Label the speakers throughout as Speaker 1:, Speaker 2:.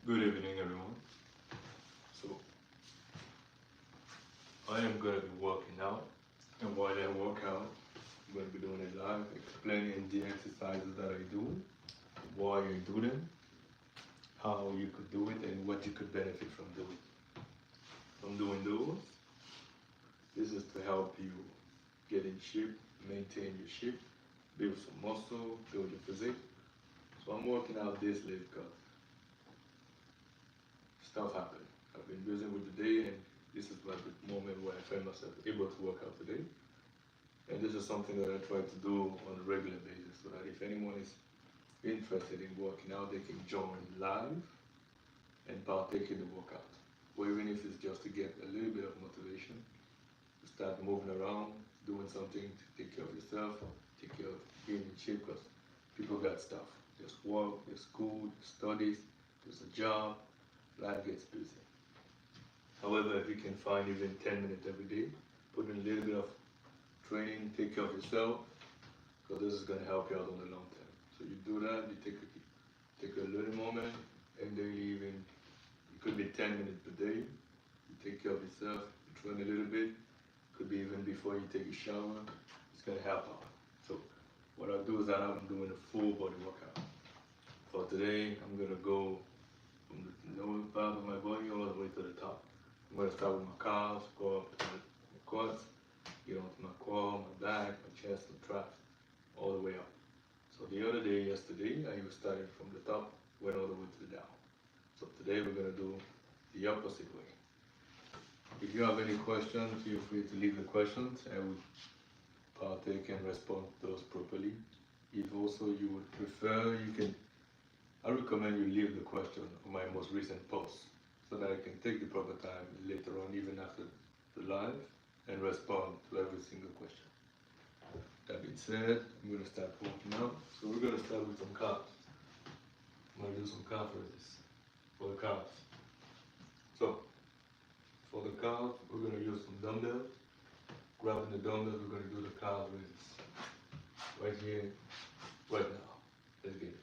Speaker 1: Good evening, everyone. So, I am going to be working out, and while I work out, I'm going to be doing it live, explaining the exercises that I do, why I do them, how you could do it, and what you could benefit from doing. From doing those, this is to help you get in shape, maintain your shape, build some muscle, build your physique. So I'm working out this leg because stuff happened. I've been busy with the day, and this is like the moment where I find myself able to work out today. And this is something that I try to do on a regular basis so that if anyone is interested in working out, they can join live and partake in the workout. Or even if it's just to get a little bit of motivation, to start moving around, doing something to take care of yourself, take care of being in shape because people got stuff. There's work, there's school, there's studies, there's a job, life gets busy. However, if you can find even 10 minutes every day, put in a little bit of training, take care of yourself, because this is going to help you out on the long term. So you do that, you take a little moment, and then you even, it could be 10 minutes per day, you take care of yourself, you train a little bit, could be even before you take a shower, it's going to help out. So what I'll do is that I'm doing a full body workout. For today, I'm going to go from the lower part of my body all the way to the top. I'm going to start with my calves, go up to my quads, get onto my core, my back, my chest, and traps, all the way up. So the other day, yesterday, I was starting from the top, went all the way to the down. So today we're going to do the opposite way. If you have any questions, feel free to leave the questions. I will partake and respond to those properly. If also you would prefer, I recommend you leave the question on my most recent post so that I can take the proper time later on, even after the live, and respond to every single question. That being said, I'm going to start working out. So we're going to start with some calves. I'm going to do some calf raises for the calves. So for the calves, we're going to use some dumbbells. Grabbing the dumbbells, we're going to do the calf raises right here, right now. Let's get it.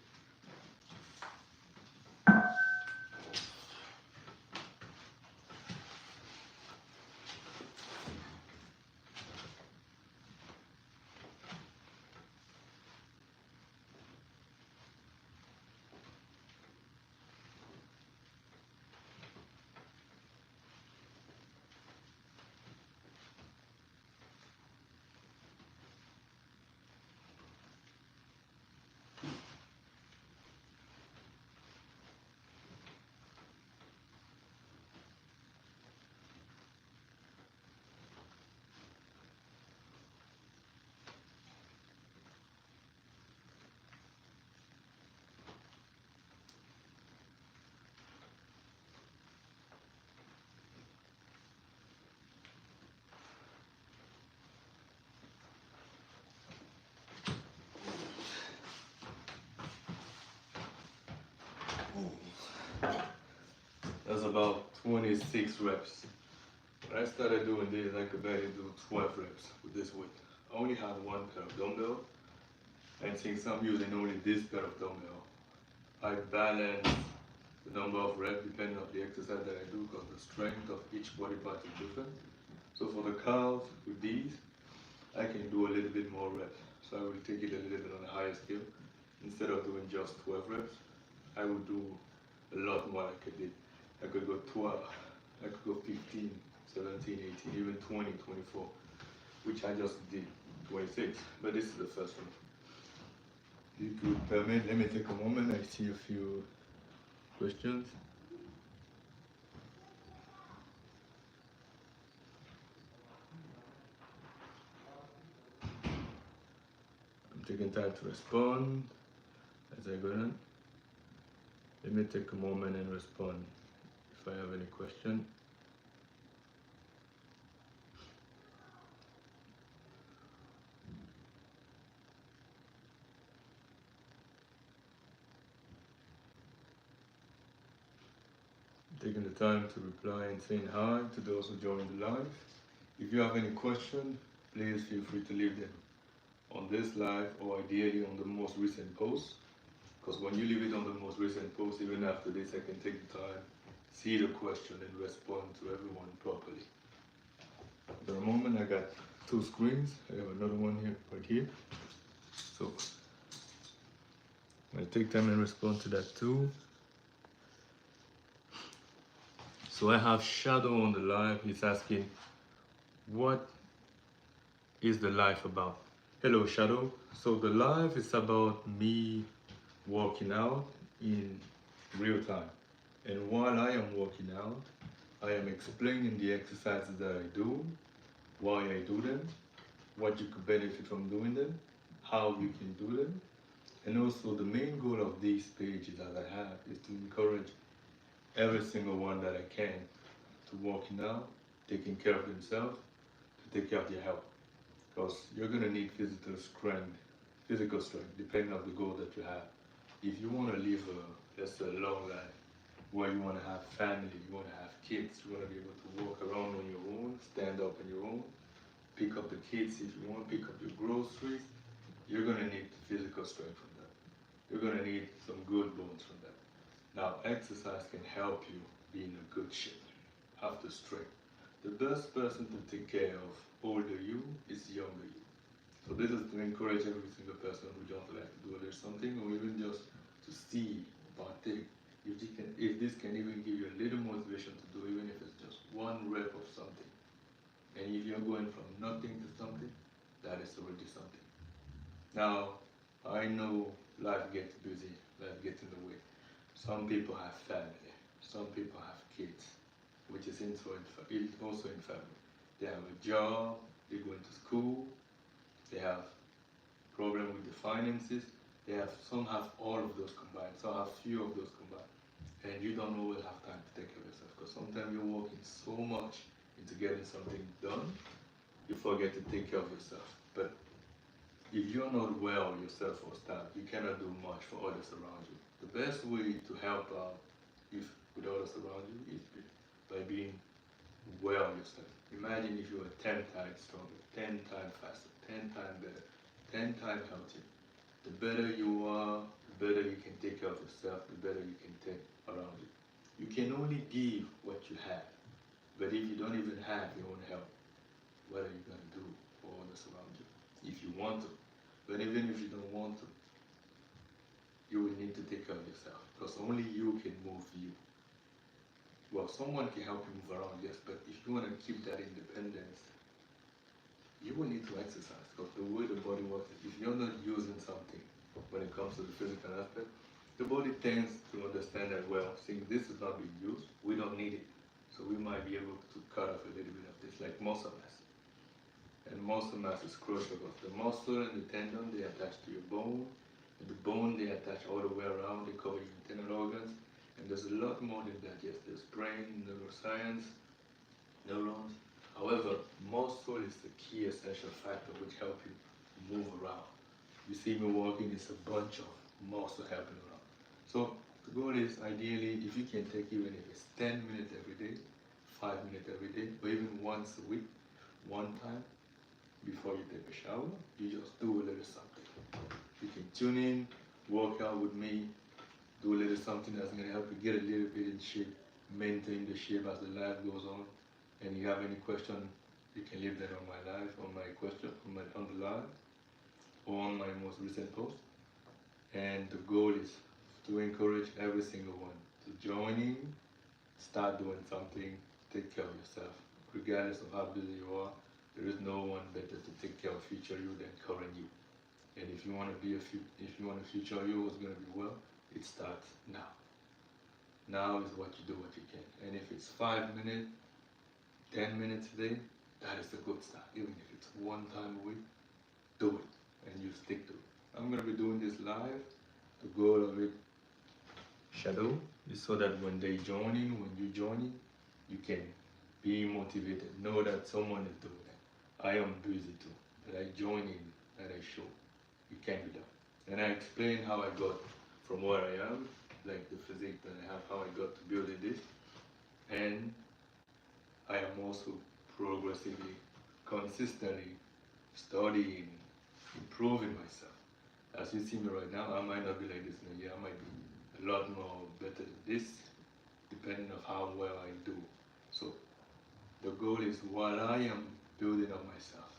Speaker 1: That's about 26 reps. When I started doing this, I could barely do 12 reps with this weight. I only had one pair of dumbbell, and since I'm using only this pair of dumbbell, I balance the number of reps depending on the exercise that I do because the strength of each body part is different. So for the calves, with these, I can do a little bit more reps. So I will take it a little bit on a higher scale. Instead of doing just 12 reps, I would do a lot more like I did. I could go 12, I could go 15, 17, 18, even 20, 24, which I just did 26, but this is the first one. If you could permit, let me take a moment. I see a few questions. I'm taking time to respond as I go on. Let me take a moment and respond if I have any question. Taking the time to reply and saying hi to those who joined the live. If you have any question, please feel free to leave them on this live or ideally on the most recent post, Because when you leave it on the most recent post, even after this, I can take the time, see the question, and respond to everyone properly. For the moment, I got 2 screens. I have another one here, right here. So I take time and respond to that too. So I have Shadow on the live. He's asking, what is the live about? Hello, Shadow. So the live is about me working out in real time. And while I am working out, I am explaining the exercises that I do, why I do them, what you could benefit from doing them, how you can do them. And also the main goal of these pages that I have is to encourage every single one that I can to working out, taking care of themselves, to take care of their health. Because you're going to need physical strength, depending on the goal that you have. If you want to live a long life, where you want to have family, you want to have kids, you want to be able to walk around on your own, stand up on your own, pick up the kids if you want, pick up your groceries, you're going to need physical strength from that. You're going to need some good bones from that. Now, exercise can help you be in a good shape, have the strength. The best person to take care of older you is younger you. So this is to encourage every single person who just like to do a little something, or even just to see, partake. If this can even give you a little motivation to do, even if it's just 1 rep of something. And if you're going from nothing to something, that is already something. Now, I know life gets busy, life gets in the way. Some people have family, some people have kids, which is also in family. They have a job, they're going to school, they have problem with the finances, some have all of those combined, some have few of those combined. And you don't always have time to take care of yourself, because sometimes you're working so much into getting something done, you forget to take care of yourself. But if you're not well yourself or start, you cannot do much for others around you. The best way to help out with others around you is by being well yourself. Imagine if you were 10 times stronger, 10 times faster, 10 times better, 10 times healthier. The better you are, the better you can take care of yourself, the better you can take around you. You can only give what you have. But if you don't even have your own health, what are you going to do for others around you? If you want to. But even if you don't want to, you will need to take care of yourself, because only you can move you. Well, someone can help you move around, yes, but if you want to keep that independence, you will need to exercise, because the way the body works, if you're not using something when it comes to the physical aspect, the body tends to understand that, well, since this is not being used, we don't need it. So we might be able to cut off a little bit of this, like muscle mass. And muscle mass is crucial, because the muscle and the tendon, they attach to your bone, and the bone, they attach all the way around, they cover your internal organs. And there's a lot more than that, yes, there's brain, neuroscience, neurons. However, muscle is the key essential factor which helps you move around. You see me walking, it's a bunch of muscle helping around. So the goal is, ideally, if you can take, even if it's 10 minutes every day, 5 minutes every day, or even once a week, one time, before you take a shower, you just do a little something. You can tune in, work out with me, do a little something that's going to help you get a little bit in shape, maintain the shape as the life goes on. And you have any question, you can leave that on my live, on the live, or on my most recent post. And the goal is to encourage every single one to join in, start doing something, take care of yourself. Regardless of how busy you are, there is no one better to take care of future you than current you. And if you want to be if you want a future you who's going to be well, it starts now. Now is what you do what you can. And if it's 5 minutes, 10 minutes a day, that is a good start. Even if it's one time a week, do it. And you stick to it. I'm going to be doing this live. The goal of it, Shadow, is so that when you join in, you can be motivated. Know that someone is doing it. I am busy too. But I join in and I show it can be done. And I explain how I got from where I am, like the physique that I have, how I got to building this. And I am also progressively, consistently studying, improving myself. As you see me right now, I might not be like this in a year. I might be a lot more better than this, depending on how well I do. So the goal is while I am building up myself,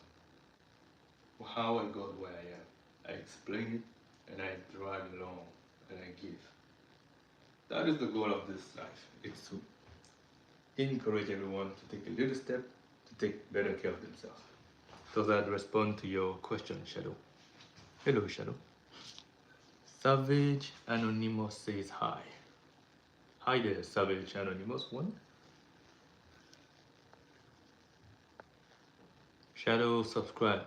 Speaker 1: how I got where I am, I explain it and I drive along and I give. That is the goal of this life. It's to encourage everyone to take a little step to take better care of themselves. Does that respond to your question, Shadow? Hello, Shadow. Savage Anonymous says hi. Hi there, Savage Anonymous one. Shadow, subscribe.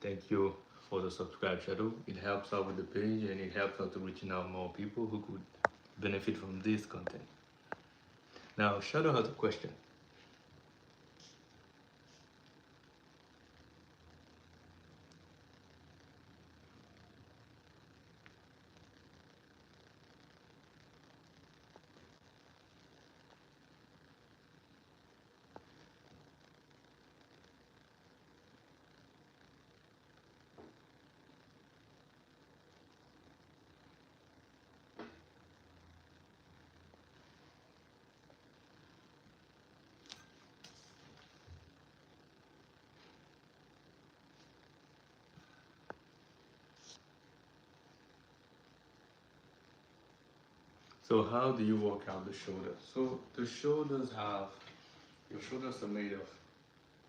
Speaker 1: Thank you for the subscribe, Shadow. It helps out with the page and it helps out to reaching out more people who could benefit from this content. Now, Shadow has a question. So how do you work out the shoulders? So the shoulders your shoulders are made of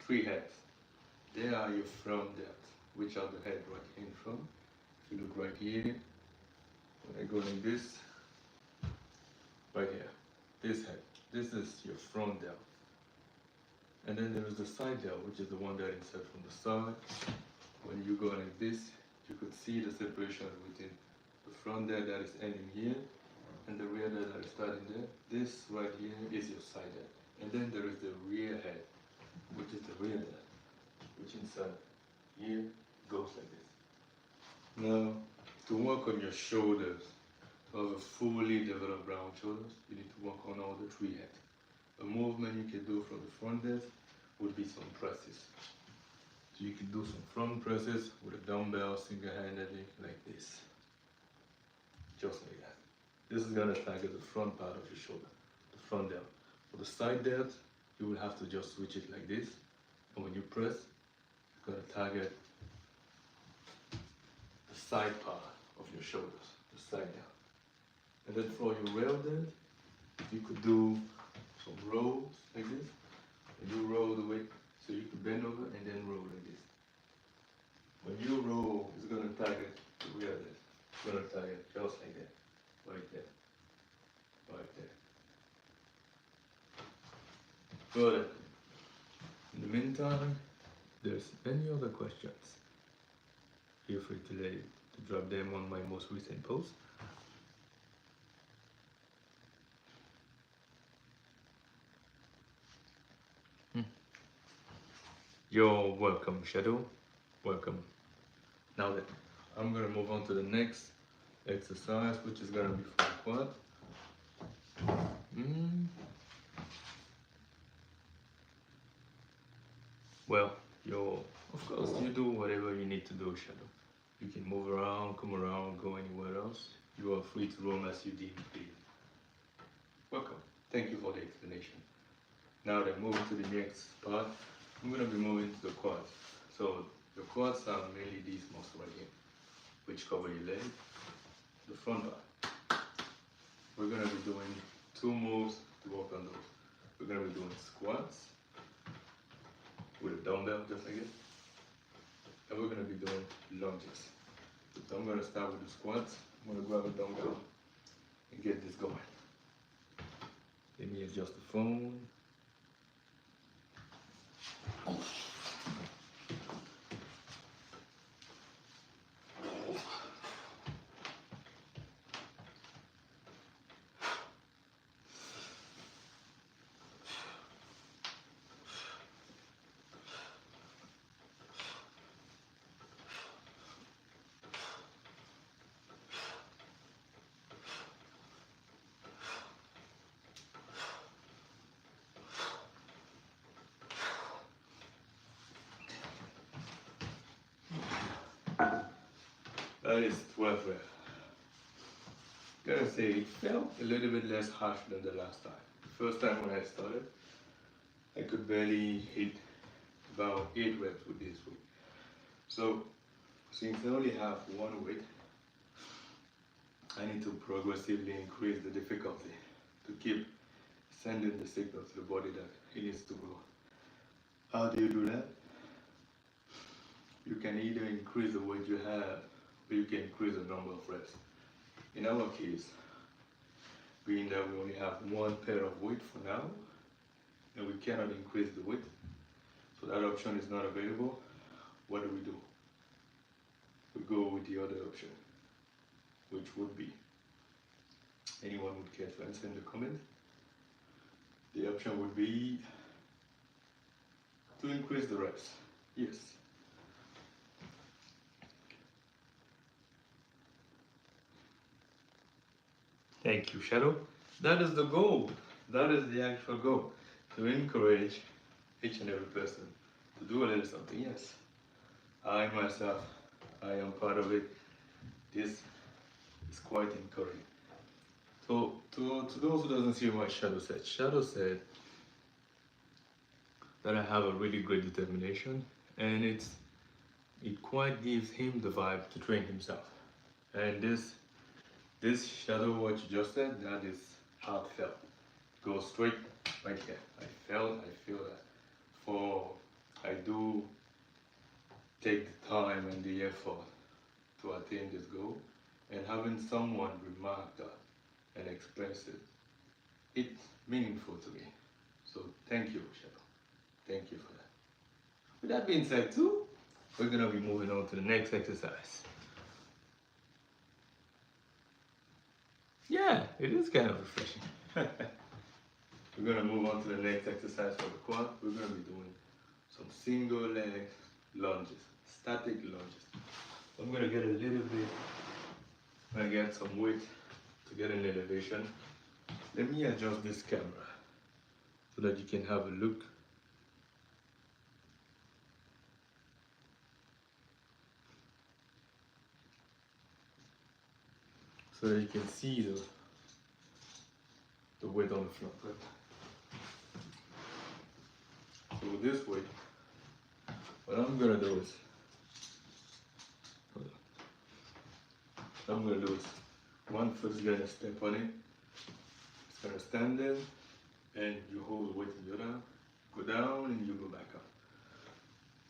Speaker 1: 3 heads. They are your front depth, which are the head right in front. If you look right here, when I go like this, right here, this head, this is your front depth. And then there is the side delt, which is the one that inserts from the side. When you go like this, you could see the separation between the front delt that is ending here and the rear delt that is starting there. This right here is your side delt. And then there is the rear head, which is the rear delt, which inside here goes like this. Now, to work on your shoulders, to have a fully developed round shoulders, you need to work on all the 3 heads. A movement you can do from the front desk would be some presses. So you can do some front presses with a dumbbell single-handedly like this. Just like that. This is going to target the front part of your shoulder, the front delt. For the side delt, you will have to just switch it like this. And when you press, you're going to target the side part of your shoulders, the side delt. And then for your rail delt, you could do some rolls like this. And you roll the weight, so you can bend over and then roll like this. When you roll, it's going to target the rear delt. It's going to target just like that. Right there. Right there. But in the meantime, there's any other questions, feel free to drop them on my most recent post. You're welcome, Shadow. Welcome. Now then, I'm going to move on to the next exercise, which is going to be for the quad. Well, of course, you do whatever you need to do, Shadow. You can move around, come around, go anywhere else. You are free to roam as you deem fit. Welcome. Thank you for the explanation. Now then, moving to the next part, I'm going to be moving to the quads. So the quads are mainly these muscles right here, which cover your leg, the front part. We're going to be doing 2 moves to work on those. We're going to be doing squats with a dumbbell just like this, and we're going to be doing lunges. So I'm going to start with the squats. I'm going to grab a dumbbell and get this going. Let me adjust the phone. That is 12 reps. Gotta say, it felt a little bit less harsh than the last time. The first time when I started, I could barely hit about 8 reps with this weight. So, since I only have one weight, I need to progressively increase the difficulty to keep sending the signal to the body that it needs to grow. How do you do that? You can either increase the weight you have, or you can increase the number of reps. In our case, being that we only have one pair of weight for now, and we cannot increase the weight, so that option is not available, what do? We go with the other option, which would be, anyone would care to answer in the comments? The option would be to increase the reps. Yes. Thank you, Shadow. That is the goal. That is the actual goal. To encourage each and every person to do a little something. Yes. I myself, I am part of it. This is quite encouraging. So to those who doesn't see what Shadow said that I have a really great determination, and it quite gives him the vibe to train himself. And this Shadow, what you just said, that is how it felt. Go straight right here. I feel that. I do take the time and the effort to attain this goal, and having someone remark that and express it, it's meaningful to me. So thank you, Shadow. Thank you for that. With that being said too, we're gonna be moving on to the next exercise. Yeah, it is kind of refreshing. We're gonna move on to the next exercise for the quad. We're gonna be doing some single leg lunges, static lunges. I'm gonna get a little bit, I'm gonna get some weight to get an elevation. Let me adjust this camera so that you can have a look. So that you can see the weight on the front. So with this weight, what I'm gonna do is, one foot is gonna step on it. It's gonna stand there, and you hold the weight in your arm, go down, and you go back up.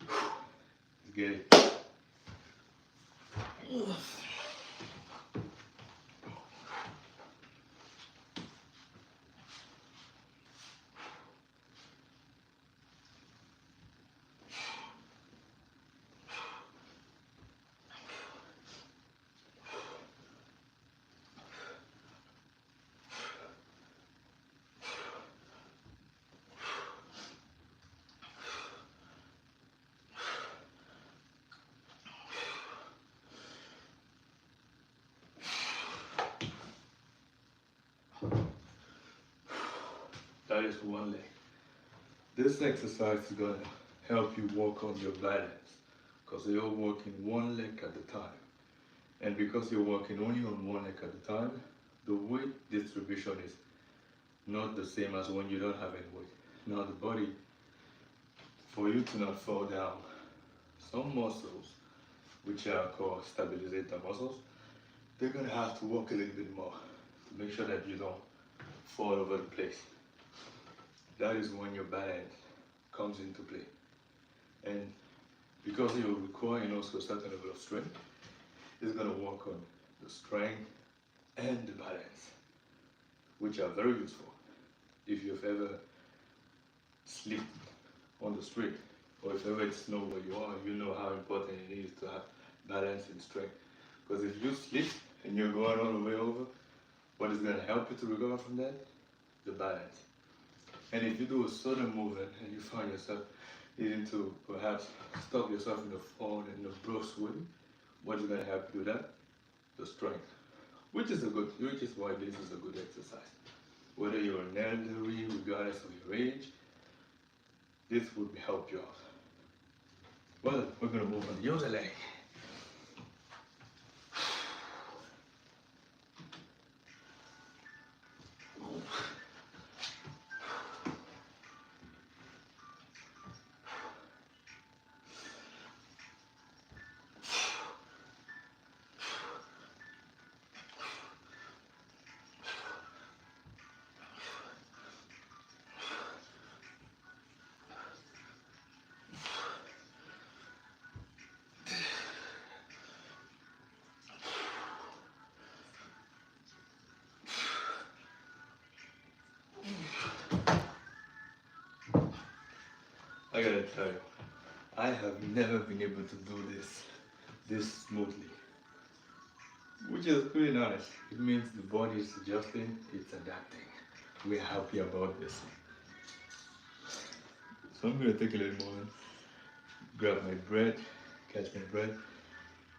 Speaker 1: Let's get it. That is one leg. This exercise is going to help you work on your balance, because you're working one leg at a time. And because you're working only on one leg at a time, the weight distribution is not the same as when you don't have any weight. Now the body, for you to not fall down, some muscles, which are called stabilizer muscles, they're going to have to work a little bit more to make sure that you don't fall over the place. That is when your balance comes into play. And because you're requiring also a certain level of strength, it's going to work on the strength and the balance, which are very useful. If you've ever slipped on the street, or if ever it's snow where you are, you know how important it is to have balance and strength. Because if you slip and you're going all the way over, what is going to help you to recover from that? The balance. And if you do a sudden movement and you find yourself needing to perhaps stop yourself in the fall in a brusque way, what is going to help you do that? The strength. Which is why this is a good exercise. Whether you're an elderly, regardless of your age, this would help you out. Well, we're going to move on the other leg. I gotta tell you, I have never been able to do this smoothly, which is pretty nice. It means the body is adjusting, it's adapting. We're happy about this. So I'm gonna take a little moment, grab my breath, catch my breath,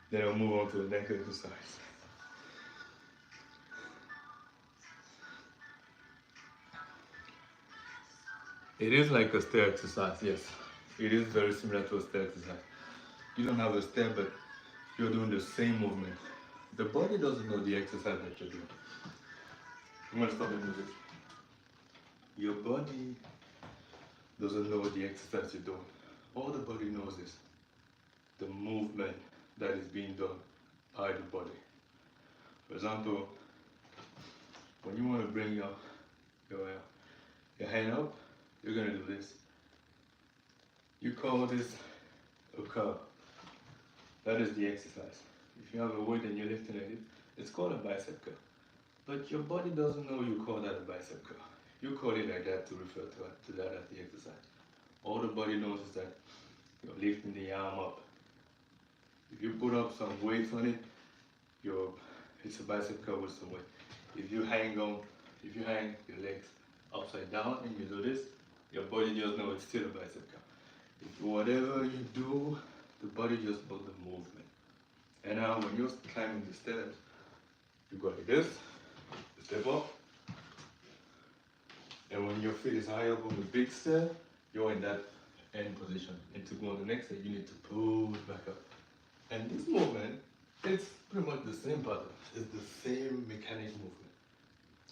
Speaker 1: then I'll move on to the next exercise. It is like a stair exercise, yes. It is very similar to a stair exercise. You don't have a stair, but you're doing the same movement. The body doesn't know the exercise that you're doing. I'm gonna stop the music. Your body doesn't know the exercise you're doing. All the body knows is the movement that is being done by the body. For example, when you want to bring your hand up, you're gonna do this. You call this a curl. That is the exercise. If you have a weight and you're lifting it, it's called a bicep curl. But your body doesn't know you call that a bicep curl. You call it like that to refer to that as the exercise. All the body knows is that you're lifting the arm up. If you put up some weights on it, it's a bicep curl with some weight. If you hang your legs upside down and you do this, your body just knows it's still a bicep curl. If whatever you do, the body just knows the movement. And now when you're climbing the stairs, you go like this, step up, and when your feet is high up on the big stair, you're in that end position. And to go on the next stair, you need to push back up. And this movement, it's pretty much the same pattern. It's the same mechanic movement.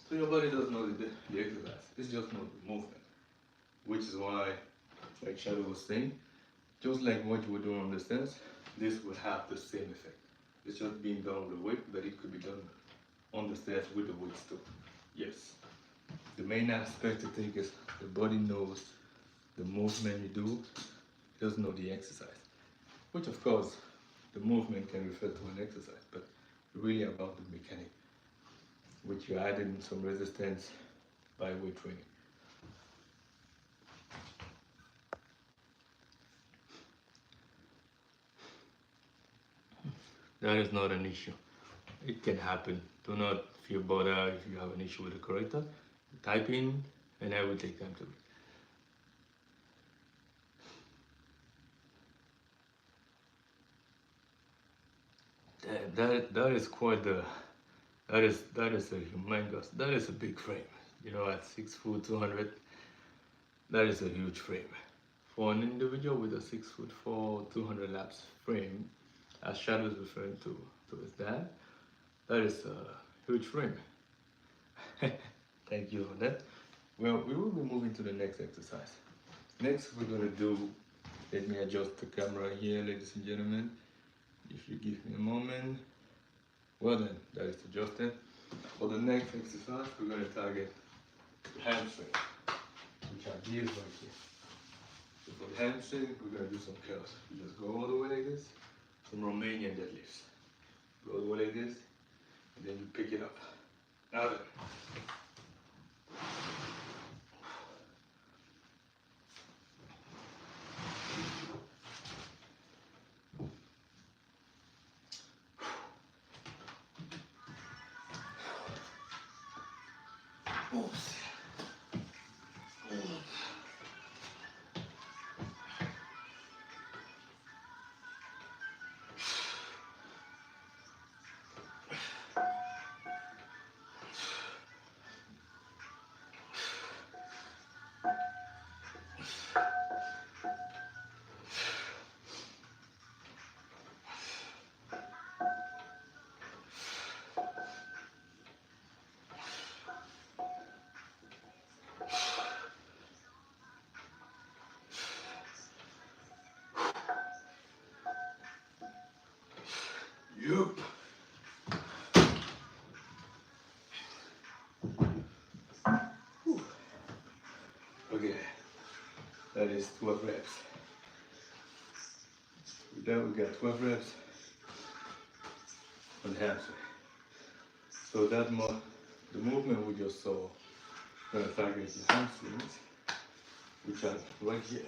Speaker 1: So your body doesn't know the exercise. It's just not the movement. Which is why, like Shadow was saying, just like what you were doing on the stairs, this will have the same effect. It's just being done with the weight, but it could be done on the stairs with the weights too. Yes. The main aspect to take is the body knows the movement you do, it doesn't know the exercise. Which of course, the movement can refer to an exercise, but really about the mechanic, which you add in some resistance by weight training. That is not an issue. It can happen. Do not feel bothered if you have an issue with the corrector. Type in and I will take time to read. That is quite that is a humongous, that is a big frame. You know, at 6 foot 200, that is a huge frame. For an individual with a 6 foot 4, 200 laps frame, as Shadow is referring to his dad, that is a huge frame. Thank you for that. Well, we will be moving to the next exercise. Next, we're going to do, let me adjust the camera here, ladies and gentlemen. If you give me a moment. Well then, that is adjusted. For the next exercise, we're going to target the hamstring, which are these right here. So for the hamstring, we're going to do some curls. You just go all the way like this, some Romanian deadlifts. Go all the way like this, and then you pick it up. Now then. Oops. Yup. Okay, that is 12 reps. With that, we got 12 reps on the hamstring. So that the movement we just saw, going to target the hamstrings, which are right here.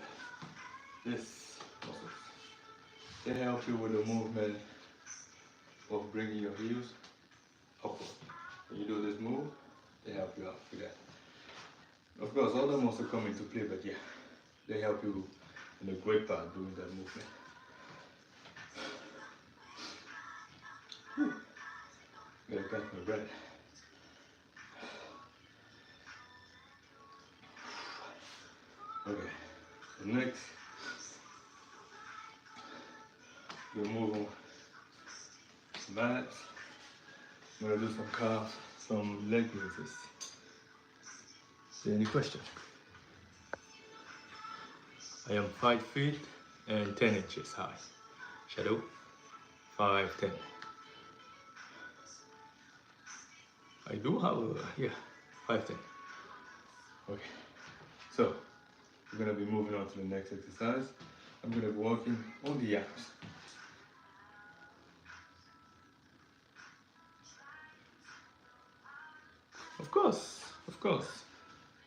Speaker 1: this muscles. They help you with the movement of bringing your heels upward. When you do this move, they help you out with that. Of course, other muscles come into play, but yeah, they help you in a great part doing that movement. Whew. Gotta catch my breath. Okay, so next, we'll move on some abs. I'm gonna do some calves, some leg raises. Is there any questions? I am 5 feet and 10 inches high. Shadow, 5'10". I do have a, 5'10". Okay, so we're gonna be moving on to the next exercise. I'm gonna be working on the abs. Of course.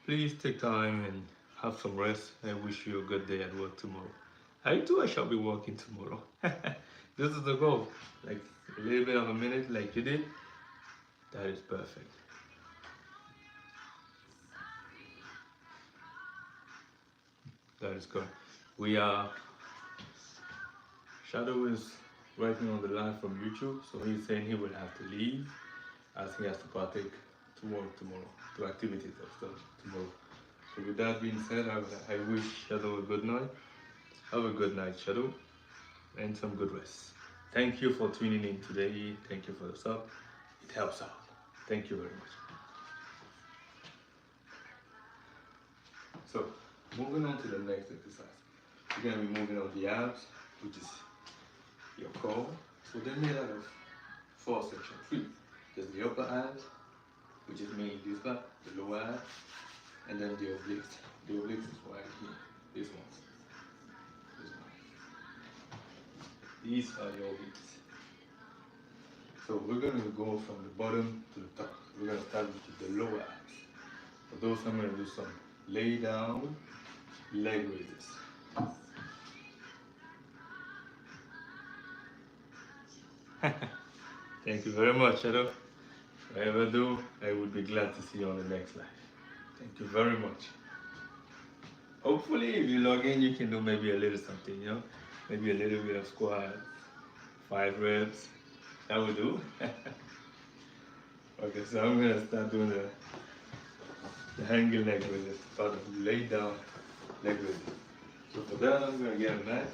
Speaker 1: Please take time and have some rest. I wish you a good day at work tomorrow. I shall be working tomorrow. This is the goal. Like a little bit of a minute like you did. That is perfect. That is good. We are, Shadow is writing on the line from YouTube, so he's saying he will have to leave as he has to partake to work tomorrow, to activities of stuff tomorrow. So with that being said, I wish Shadow a good night. Have a good night, Shadow, and some good rest. Thank you for tuning in today. Thank you for the sub. It helps out. Thank you very much. So, moving on to the next exercise. We're going to be moving on the abs, which is your core. So they're made out of 4 sections. 3. There's the upper abs, which is mainly this part, the lower abs, and then the obliques. The obliques is right here. This one. These are the obliques. So we're going to go from the bottom to the top. We're going to start with the lower abs. For those, I'm going to do some lay down leg raises. Thank you very much, Shadow. If I ever do, I would be glad to see you on the next live. Thank you very much. Hopefully, if you log in, you can do maybe a little something, you know? Maybe a little bit of squats, 5 reps. That will do. Okay, so I'm going to start doing the hanging leg raises, part of lay down leg raises. So for that, I'm going to get a mat.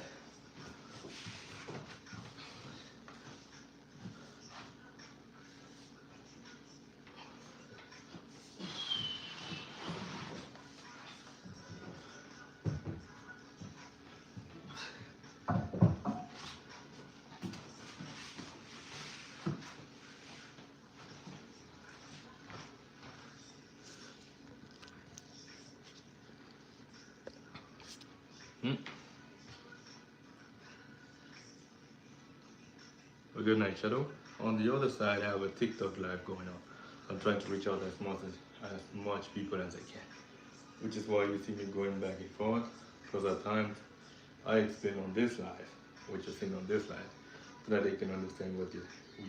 Speaker 1: A good night, Shadow. On the other side, I have a TikTok live going on. I'm trying to reach out as much people as I can, which is why you see me going back and forth. Because at times, I explain on this live, what you're saying on this live, so that they can understand what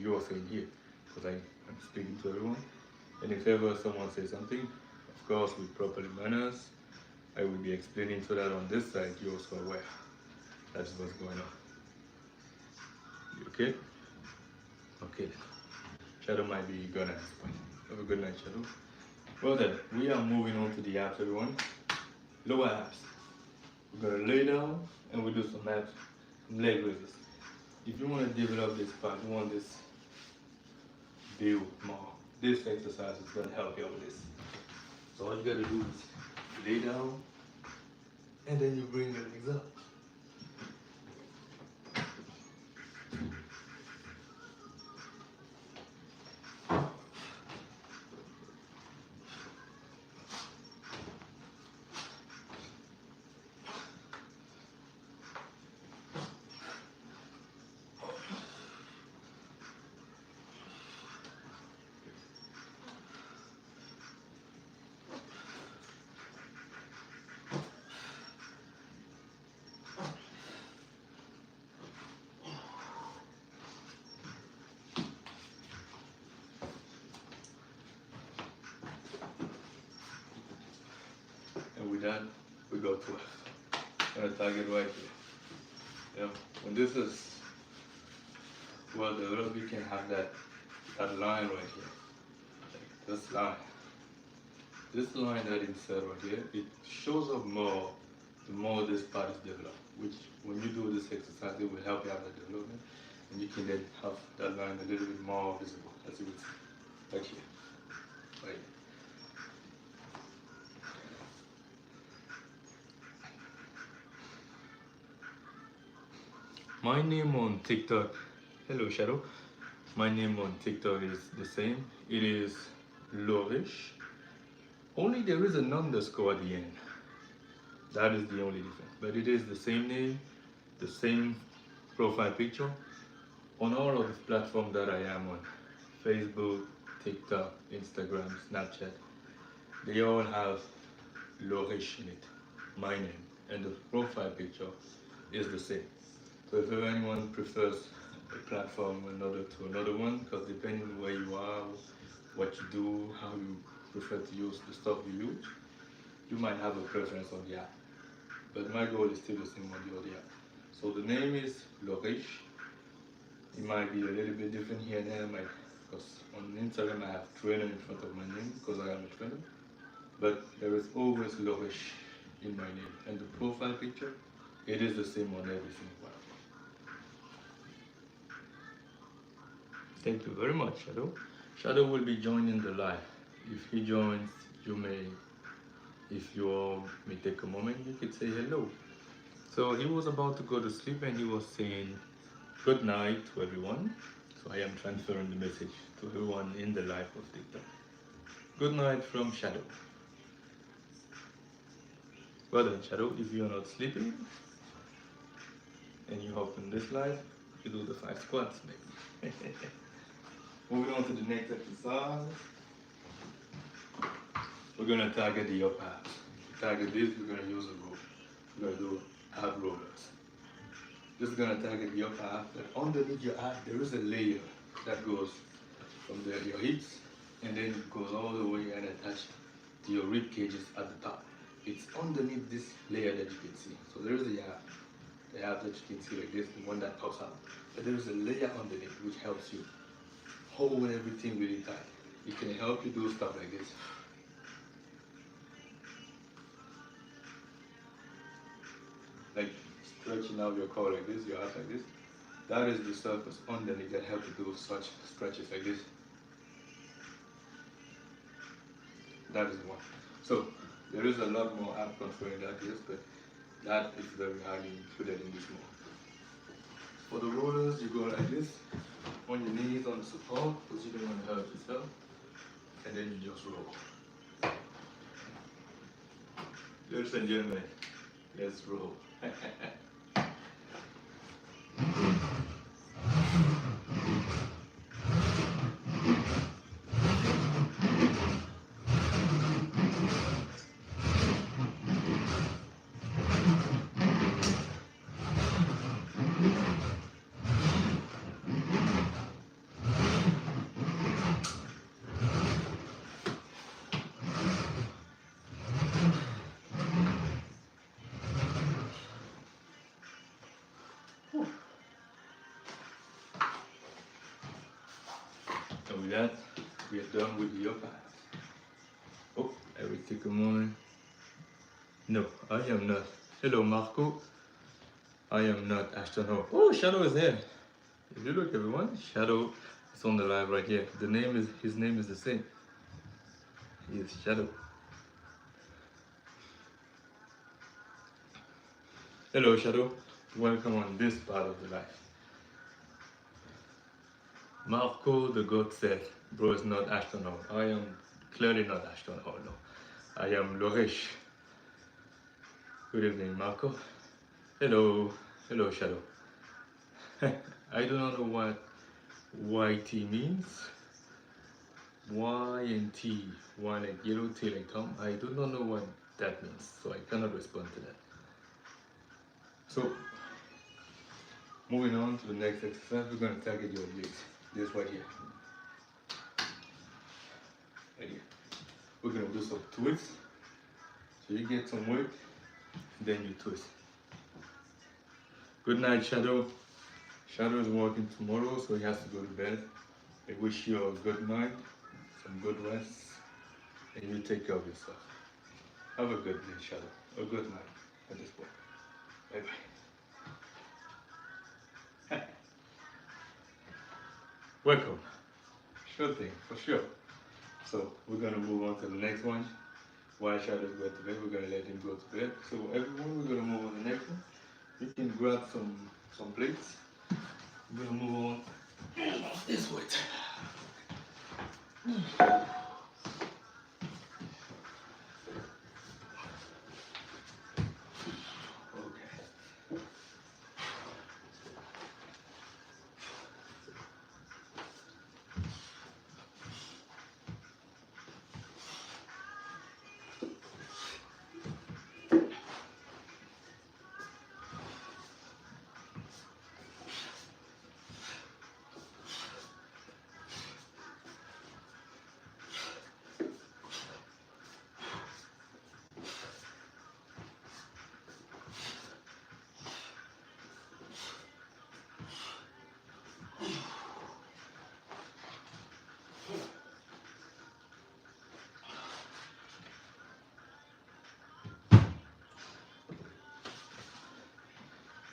Speaker 1: you are saying here. Because I'm speaking to everyone. And if ever someone says something, of course, with proper manners, I will be explaining so that on this side, you're also aware. That's what's going on. You okay? Okay then. Shadow might be gone at this point. Have a good night, Shadow. Well then, we are moving on to the abs, everyone. Lower abs. We're gonna lay down and we do some abs, some leg raises. If you want to develop this part, you want this build more. This exercise is gonna help you with this. So all you gotta do is lay down and then you bring your legs up. with that, we got 12. And a target right here. Yeah. When this is, well, the little bit can have that line right here. Like this line. This line that inside right here, it shows up more the more this part is developed. Which, when you do this exercise, it will help you have the development, and you can then have that line a little bit more visible, as you would see, right here. Right. My name on TikTok, hello Shadow. My name on TikTok is the same. It is Lauriche. Only there is an underscore at the end. That is the only difference. But it is the same name, the same profile picture on all of the platforms that I am on. Facebook, TikTok, Instagram, Snapchat. They all have Lauriche in it, my name. And the profile picture is the same. So if anyone prefers a platform to another one, because depending on where you are, what you do, how you prefer to use the stuff you use, you might have a preference on the app. But my goal is still the same on the other app. So the name is Lauriche. It might be a little bit different here and there, because on Instagram I have trainer in front of my name because I am a trainer. But there is always Lauriche in my name. And the profile picture, it is the same on every single one. Thank you very much, Shadow. Shadow will be joining the live. If he joins, if you all may take a moment, you could say hello. So he was about to go to sleep and he was saying good night to everyone. So I am transferring the message to everyone in the live of TikTok. Good night from Shadow. Well done, Shadow. If you are not sleeping and you hop in this live, you do the 5 squats maybe. Moving on to the next exercise. We're going to target the upper abs. To target this, we're going to use a rope. We're going to do ab rollers. This is going to target the upper abs, but underneath your abs, there is a layer that goes from your hips, and then it goes all the way and attached to your rib cages at the top. It's underneath this layer that you can see. So there is the ab that you can see like this, the one that pops out. But there is a layer underneath which helps you hold everything really tight. It can help you do stuff like this. Like stretching out your core like this, your abs like this. That is the surface underneath that helps you do such stretches like this. That is one. So there is a lot more ab control in that, yes, but that is very highly included in this move. For the rollers, you go like this, on your knees on the support, because you don't want to hurt yourself, and then you just roll. Ladies and gentlemen, let's roll. And with that, we are done with the upper abs. Oh, I will take a moment. No, I am not. Hello, Marco. I am not astronaut. Oh, Shadow is here. If you look, everyone, Shadow is on the live right here. His name is the same. He is Shadow. Hello, Shadow. Welcome on this part of the life. Marco the God said, bro is not astronaut. I am clearly not astronaut, no. I am Lauriche. Good evening, Marco. Hello. Hello, Shadow. I do not know what YT means. Y and T, Y like yellow, T like Tom. I do not know what that means, so I cannot respond to that. So, moving on to the next exercise, we're going to target your legs. This right here. Right here. We're going to do some twists. So you get some weight, then you twist. Good night, Shadow. Shadow is working tomorrow, so he has to go to bed. I wish you a good night, some good rest, and you take care of yourself. Have a good day, Shadow. A good night at this point. Bye bye. Welcome. Sure thing, for sure. So we're gonna move on to the next one. While Shadow go to bed, we're gonna let him go to bed. So everyone, we're gonna move on to the next one. You can grab some plates. We're gonna move on this way.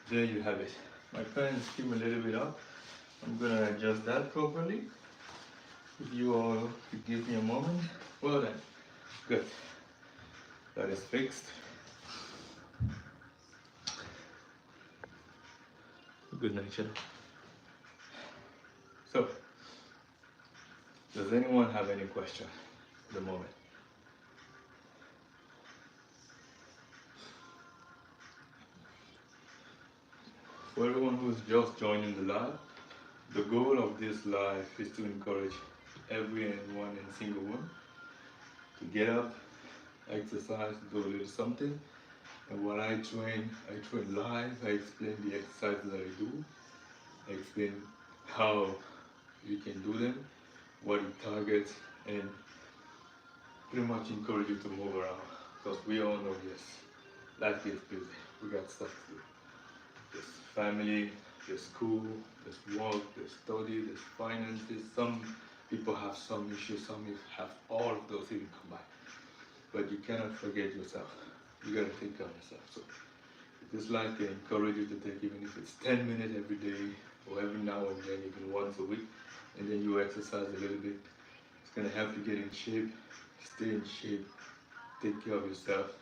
Speaker 1: There you have it. My pen is came a little bit up. I'm gonna adjust that properly. If you all could give me a moment. Well then, good. That is fixed. Good night, Shadow. So, does anyone have any question at the moment? For everyone who is just joining the live, the goal of this live is to encourage every and one and single one to get up, exercise, do a little something. And when I train live, I explain the exercises that I do, I explain how you can do them, what it targets, and pretty much encourage you to move around. Because we all know, yes, life gets busy, we got stuff to do. There's family, there's school, there's work, there's study, there's finances. Some people have some issues, some have all of those even combined. But you cannot forget yourself. You gotta take care of yourself. So this life can encourage you to take, even if it's 10 minutes every day, or every now and then, even once a week, and then you exercise a little bit. It's gonna help you get in shape, stay in shape, take care of yourself,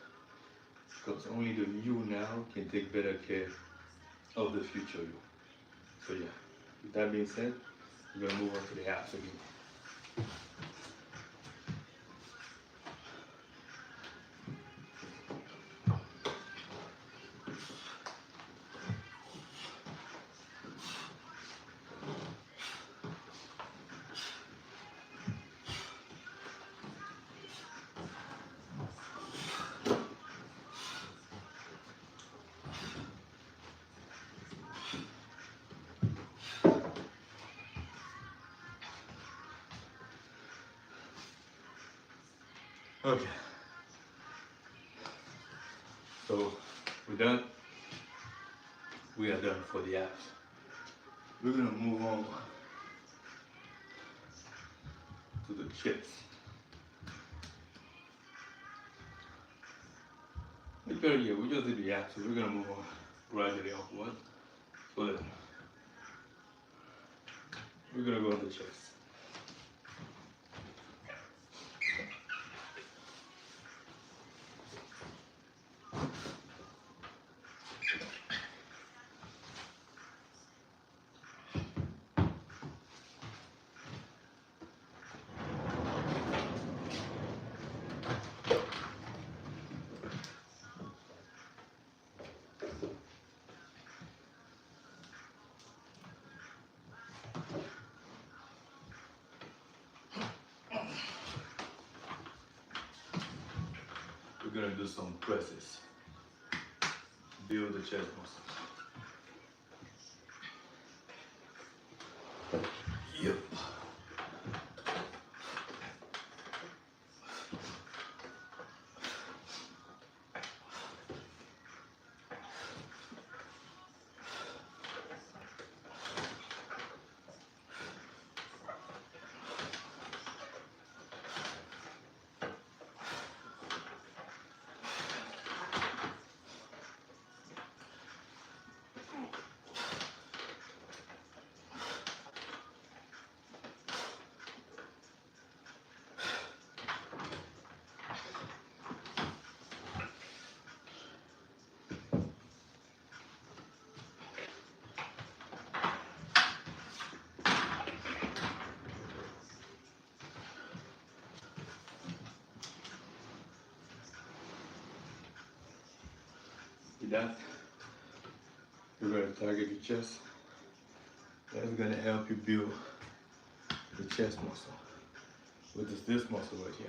Speaker 1: because only the you now can take better care of the future you. So yeah, with that being said, we're gonna move on to the abs again. Okay, so with that, we are done for the abs. We're gonna move on to the chest. Yeah, we just did the abs, so we're gonna move on gradually upward. So then, we're gonna go on the chest. We're gonna do some presses. Build the chest muscles. Yep. With that, you're going to target the chest. That's going to help you build the chest muscle, which is this muscle right here.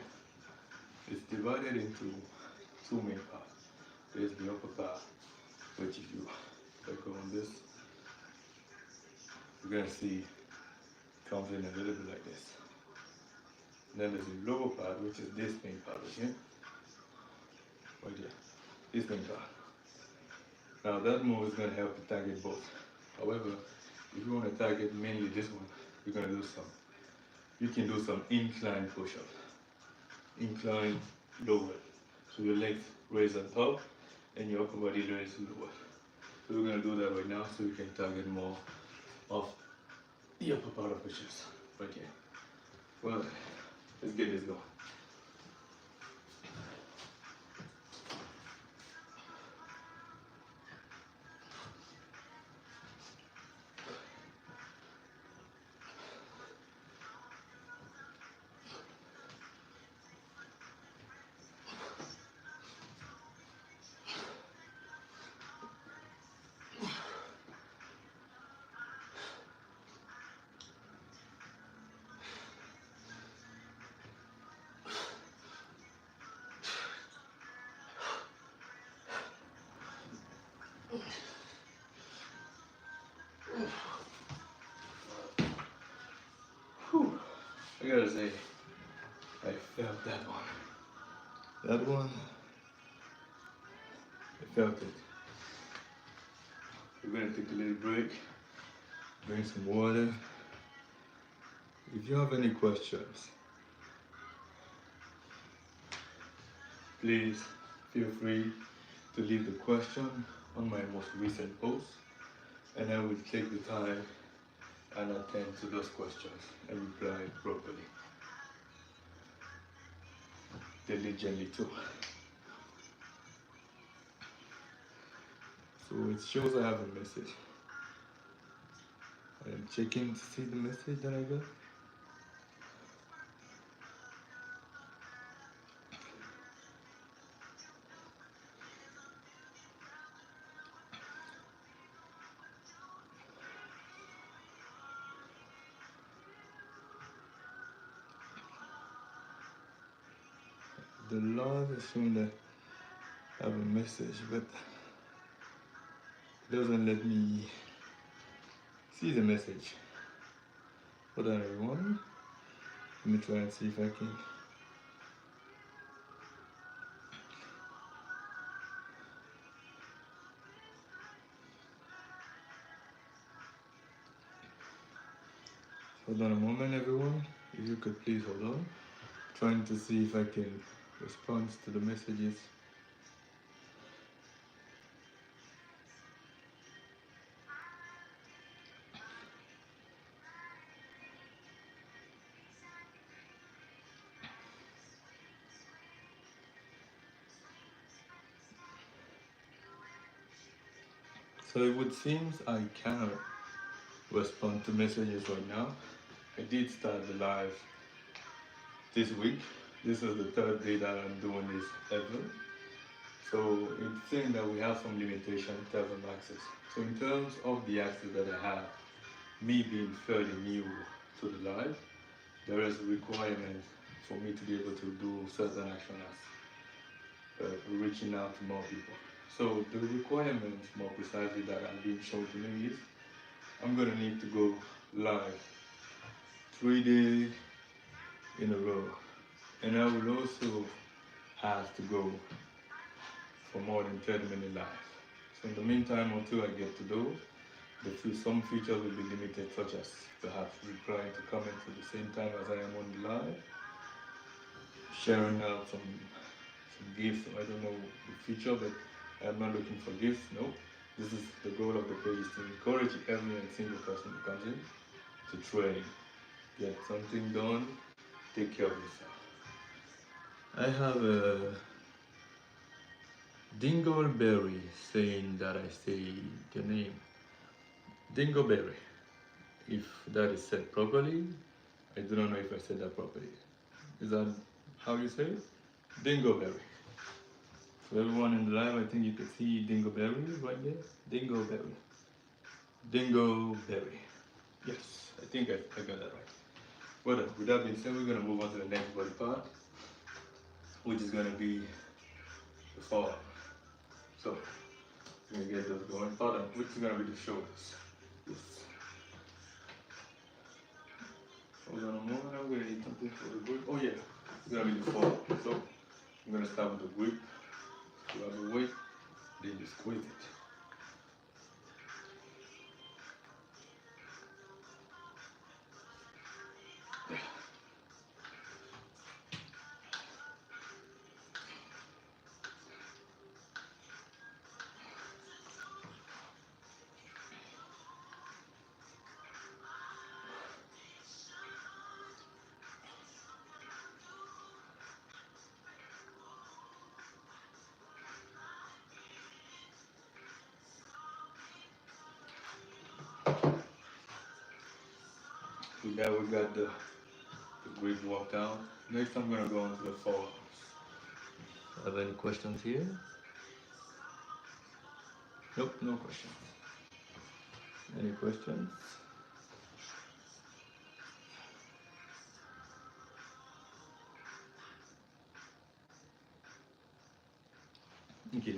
Speaker 1: It's divided into two main parts. There's the upper part, which if you go on this, you're going to see it comes in a little bit like this. And then there's the lower part, which is this main part right here. Right here. This main part. Now that move is going to help you target both. However, if you want to target mainly this one, you're going to do you can do some incline push-up. Incline lower. So your legs raise and up and your upper body raise lower. So we're going to do that right now so you can target more of the upper part of the chest. Right here. Well, let's get this going. Whew. I gotta say, I felt that one. That one, I felt it. We're gonna take a little break, drink some water. If you have any questions, please feel free to leave the question on my most recent post, and I will take the time and attend to those questions and reply properly. Diligently too. So it shows I have a message. I am checking to see the message that I got. The Lord is showing that I have a message, but it doesn't let me see the message. Hold on everyone. Let me try and see if I can. Hold on a moment everyone. If you could please hold on. Trying to see if I can respond to the messages. So it would seem I cannot respond to messages right now. I did start the live this week. This is the third day that I'm doing this ever. So it's saying that we have some limitation in terms of access. So in terms of the access that I have, me being fairly new to the live, there is a requirement for me to be able to do certain action as reaching out to more people. So the requirement, more precisely, that I'm being shown to me is I'm going to need to go live 3 days in a row, and I will also have to go for more than 30-minute live. So in the meantime, until I get to those, some features will be limited, such as perhaps replying to comments at the same time as I am on the live, sharing out some gifts. I don't know the feature, but I'm not looking for gifts. No, this is the goal of the page, is to encourage every single person who comes in to train, get something done, take care of yourself. I have a Dingleberry saying that I say the name. Dingleberry. If that is said properly, I do not know if I said that properly. Is that how you say it? Dingleberry. For everyone in the live, I think you can see Dingleberry right there. Dingleberry. Dingleberry. Yes, I think I got that right. Well, with that being said, we're going to move on to the next body part, which is going to be the forearm. So, we're going to get those going. Forearm, which is going to be the shoulders. Yes. Hold on a moment, I'm going to need something for the grip. Oh yeah, it's going to be the forearm. So, I'm going to start with the grip. Grab the weight, then you squeeze it. With that, we got the grip walked out. Next, I'm going to go on to the forearms. Have any questions here? Nope, no questions. Any questions? Okay,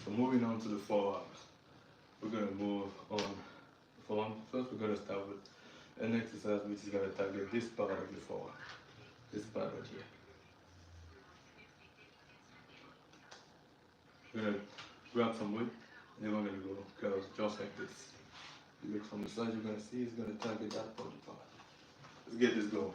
Speaker 1: so moving on to the forearms. We're going to move on the forearm. First, we're going to start with an exercise which is going to target this part of the forearm. This part right here. We're going to grab some weight, and then we're going to go curls just like this. You look from the side, you're going to see it's going to target that body part. Let's get this going.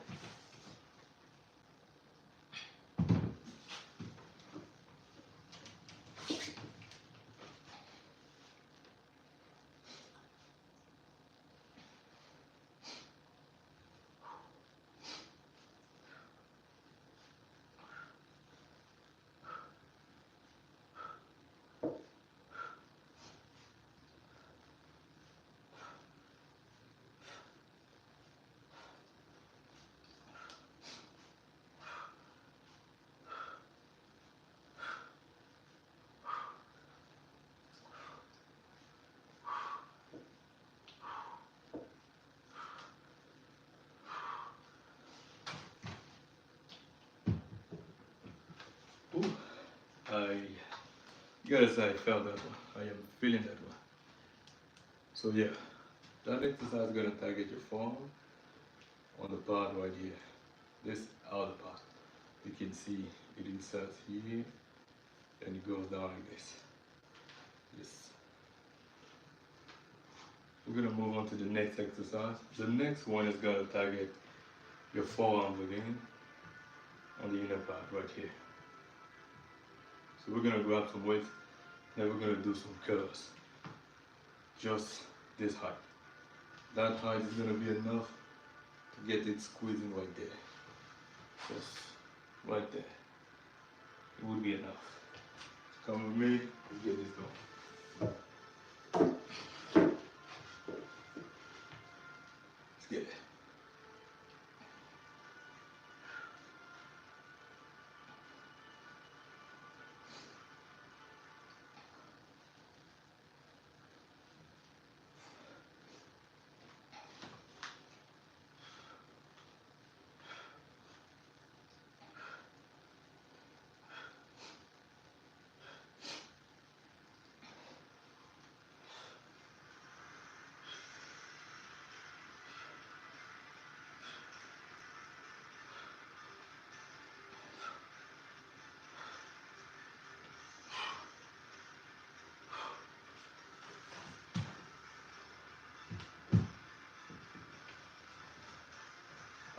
Speaker 1: Ooh, I gotta say I felt that one. I am feeling that one. So yeah, that exercise is gonna target your forearm on the part right here. This outer part. You can see it inserts here and it goes down like this. Yes. We're gonna move on to the next exercise. The next one is gonna target your forearms again on the inner part right here. So we're gonna grab some weights, then we're gonna do some curls. Just this height. That height is gonna be enough to get it squeezing right there. Just right there. It would be enough. Come with me, let's get this going. Let's get it.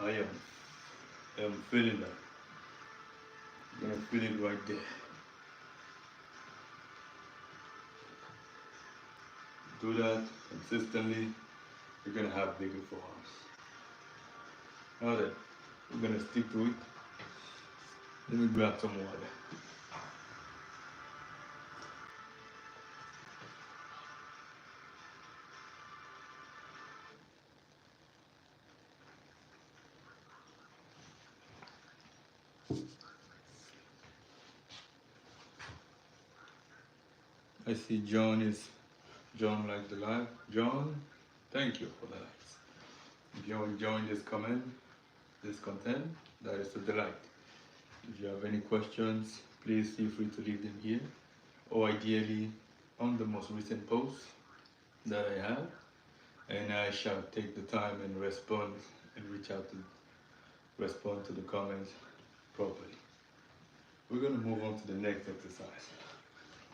Speaker 1: I am feeling that. You're gonna feel it right there. Do that consistently, you're gonna have bigger forearms. Now then, we're gonna stick to it. Let me grab some water. I see John liked the live. John, thank you for the likes. If you're enjoying this content, that is a delight. If you have any questions, please feel free to leave them here, or ideally on the most recent post that I have, and I shall take the time and respond and respond to the comments properly. We're going to move on to the next exercise,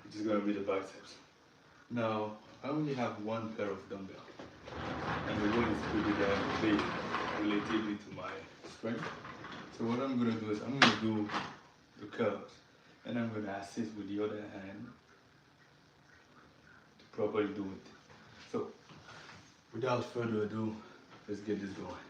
Speaker 1: which is going to be the biceps. Now, I only have one pair of dumbbells, and the weight is pretty damn big relatively to my strength. So what I'm going to do is I'm going to do the curls, and I'm going to assist with the other hand to properly do it. So, without further ado, let's get this going.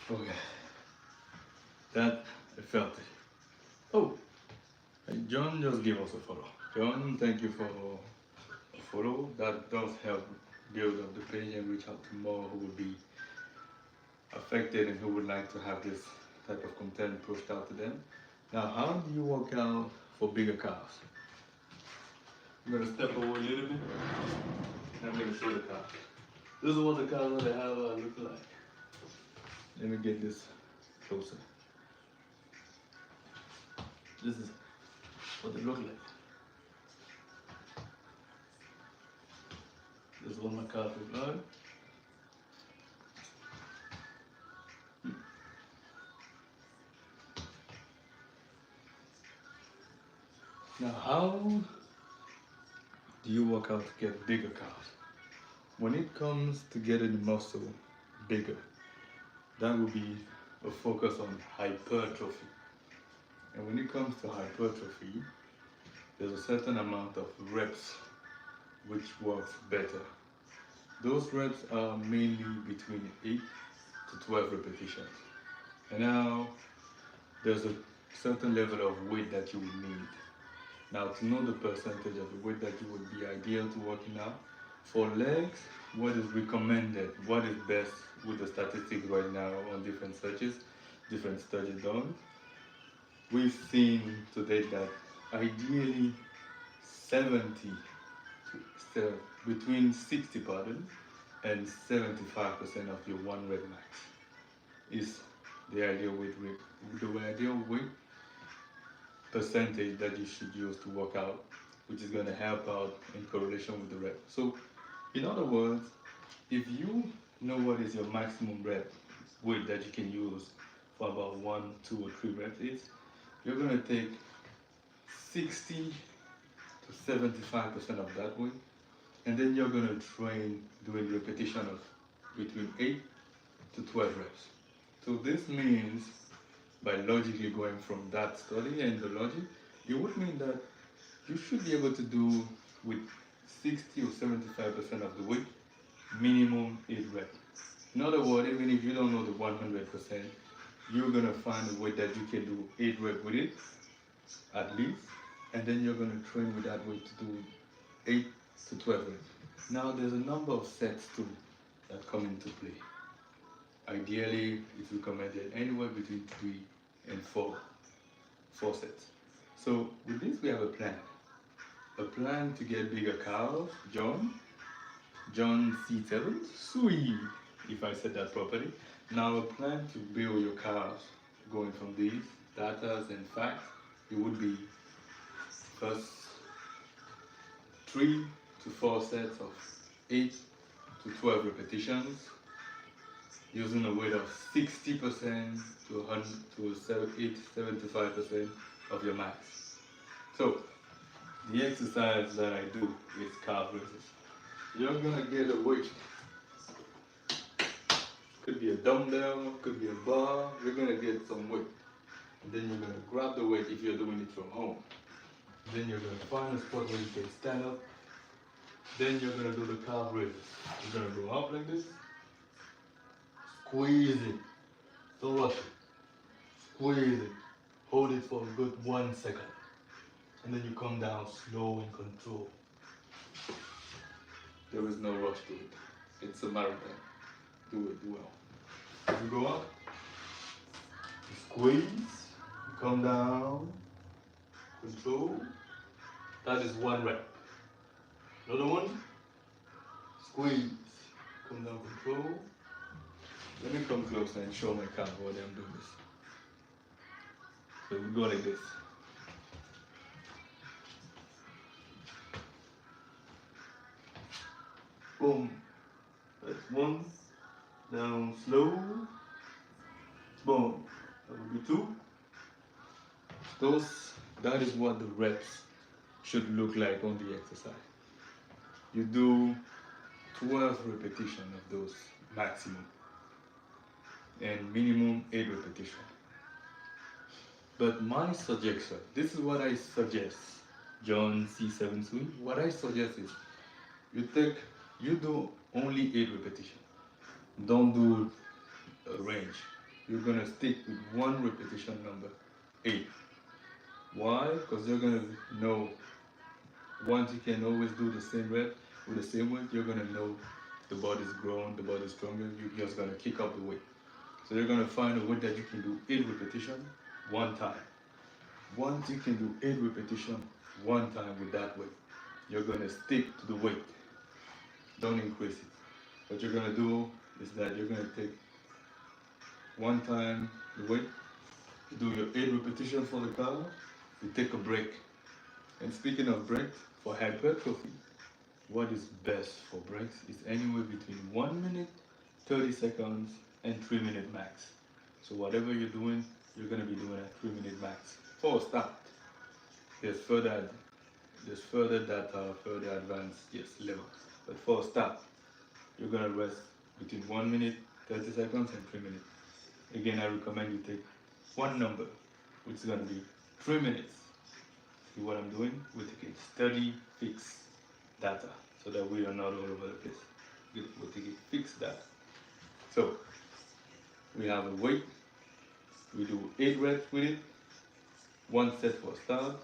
Speaker 1: Okay, that I felt it. Oh, John just gave us a follow. John, thank you for a follow. That does help build up the page and reach out to more who would be affected and who would like to have this type of content pushed out to them. Now, how do you work out for bigger calves? I'm gonna step away a little bit and I'm gonna show the calf. This is what the calves that I have look like. Let me get this closer. This is what they look like. This is what my calf look like. Now, how do you work out to get bigger calves? When it comes to getting the muscle bigger, that will be a focus on hypertrophy. And when it comes to hypertrophy, there's a certain amount of reps which works better. Those reps are mainly between 8 to 12 repetitions. And now there's a certain level of weight that you will need. Now, to know the percentage of the weight that you would be ideal to working out, for legs, what is recommended, what is best with the statistics right now on different studies done, we've seen to date that ideally 70 to between 60 and 75% of your one rep max is the ideal weight percentage that you should use to work out, which is going to help out in correlation with the rep. So, in other words, if you know what is your maximum rep weight that you can use for about 1, 2, or 3 reps is, you're going to take 60 to 75% of that weight, and then you're going to train doing repetition of between 8 to 12 reps. So this means, by logically going from that study and the logic, it would mean that you should be able to do with 60 or 75% of the weight, minimum 8 reps. In other words, even if you don't know the 100%, you're going to find a way that you can do 8 reps with it, at least, and then you're going to train with that weight to do 8 to 12 reps. Now, there's a number of sets too that come into play. Ideally, it's recommended anywhere between 3 and 4 sets. So with this, we have a plan to get bigger calves. John C7, sweet, if I said that properly. Now, a plan to build your calves going from these data and facts, it would be first 3 to 4 sets of 8 to 12 repetitions, using a weight of 60% to 75% of your max. So, the exercise that I do is calf raises. You're gonna get a weight. Could be a dumbbell, could be a bar. You're gonna get some weight. And then you're gonna grab the weight if you're doing it from home. Then you're gonna find a spot where you can stand up. Then you're gonna do the calf raises. You're gonna go up like this. Squeeze it. Don't rush it. Squeeze it. Hold it for a good 1 second. And then you come down slow and control. There is no rush to it. It's a marathon. Do it well. As you go up, you squeeze, you come down, control. That is 1 rep. Another one, squeeze, come down, control. Let me come closer and show my camera while I'm doing this. So we go like this. Boom. That's 1. Down slow. Boom. That will be 2. That is what the reps should look like on the exercise. You do 12 repetitions of those maximum and minimum 8 repetitions. But my suggestion, this is what I suggest, John C7 Swing. What I suggest is you do only 8 repetitions. Don't do a range. You're gonna stick with 1 repetition number, 8. Why? Because you're gonna know once you can always do the same rep with the same weight, you're gonna know the body's grown, the body's stronger, you're just gonna kick up the weight. So you're gonna find a weight that you can do 8 repetitions 1 time. Once you can do 8 repetitions 1 time with that weight, you're gonna stick to the weight. Don't increase it. What you're gonna do is that you're gonna take 1 time the weight, you do your 8 repetitions for the car, you take a break. And speaking of break, for hypertrophy, what is best for breaks is anywhere between 1 minute, 30 seconds, and 3 minute max. So whatever you're doing, you're gonna be doing at 3 minute max. For a start, there's further data, further advanced, level. But for a start, you're gonna rest between 1 minute, 30 seconds, and 3 minutes. Again, I recommend you take one number, which is gonna be 3 minutes. See what I'm doing? We're taking steady, fixed data so that we are not all over the place. We're taking fixed data. So we have a weight, we do 8 reps with it, 1 set for start,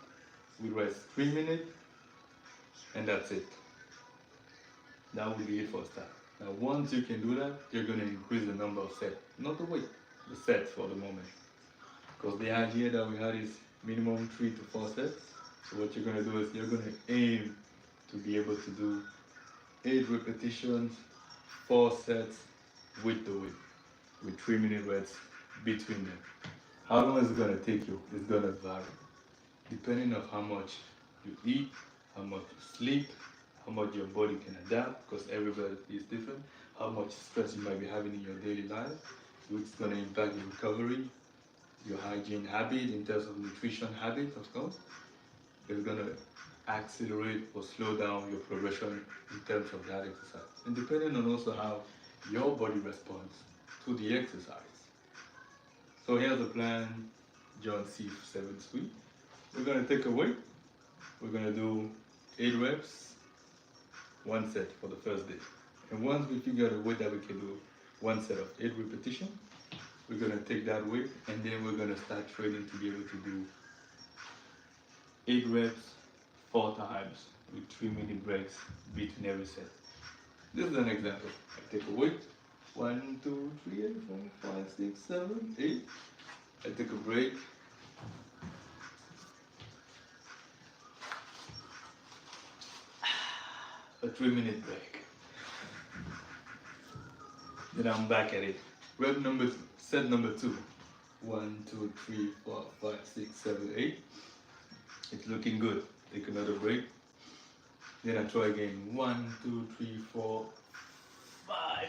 Speaker 1: we rest 3 minutes, and that's it. That will be it for start. Now once you can do that, you're going to increase the number of sets, not the weight, the sets for the moment. Because the idea that we had is minimum 3 to 4 sets. So what you're going to do is you're going to aim to be able to do 8 repetitions, 4 sets with the weight, with 3 minute reps between them. How long is it going to take you? It's going to vary, depending on how much you eat, how much you sleep, how much your body can adapt, because everybody is different, how much stress you might be having in your daily life, which is going to impact your recovery, your hygiene habit, in terms of nutrition habits, of course. It's going to accelerate or slow down your progression in terms of that exercise. And depending on also how your body responds to the exercise. So here's the plan, John C7 Sweet. We're going to take a weight. We're going to do 8 reps, 1 set for the first day. And once we figure out a weight that we can do 1 set of 8 repetitions, we're going to take that weight and then we're going to start training to be able to do 8 reps 4 times with 3 minute breaks between every set. This is an example. I take a weight, 1, 2, 3, 4, 5, 6, 7, 8. I take a break. A 3 minute break. Then I'm back at it. Set number 2. 1, 2, 3, 4, 5, 6, 7, 8. It's looking good. Take another break. Then I try again. 1, 2, 3, 4, 5.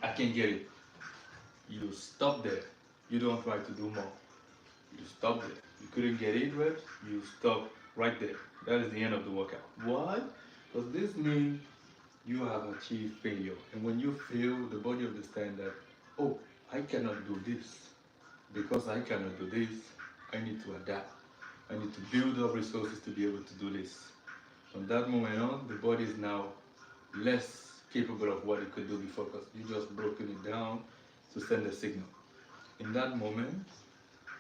Speaker 1: I can't get it. You stop there. You don't try to do more. You stop there. You couldn't get 8 reps. You stop right there. That is the end of the workout. Why? Because this means you have achieved failure. And when you fail, the body understands that, oh, I cannot do this. Because I cannot do this, I need to adapt. I need to build up resources to be able to do this. From that moment on, the body is now less capable of what it could do before because you just broken it down to send a signal. in that moment,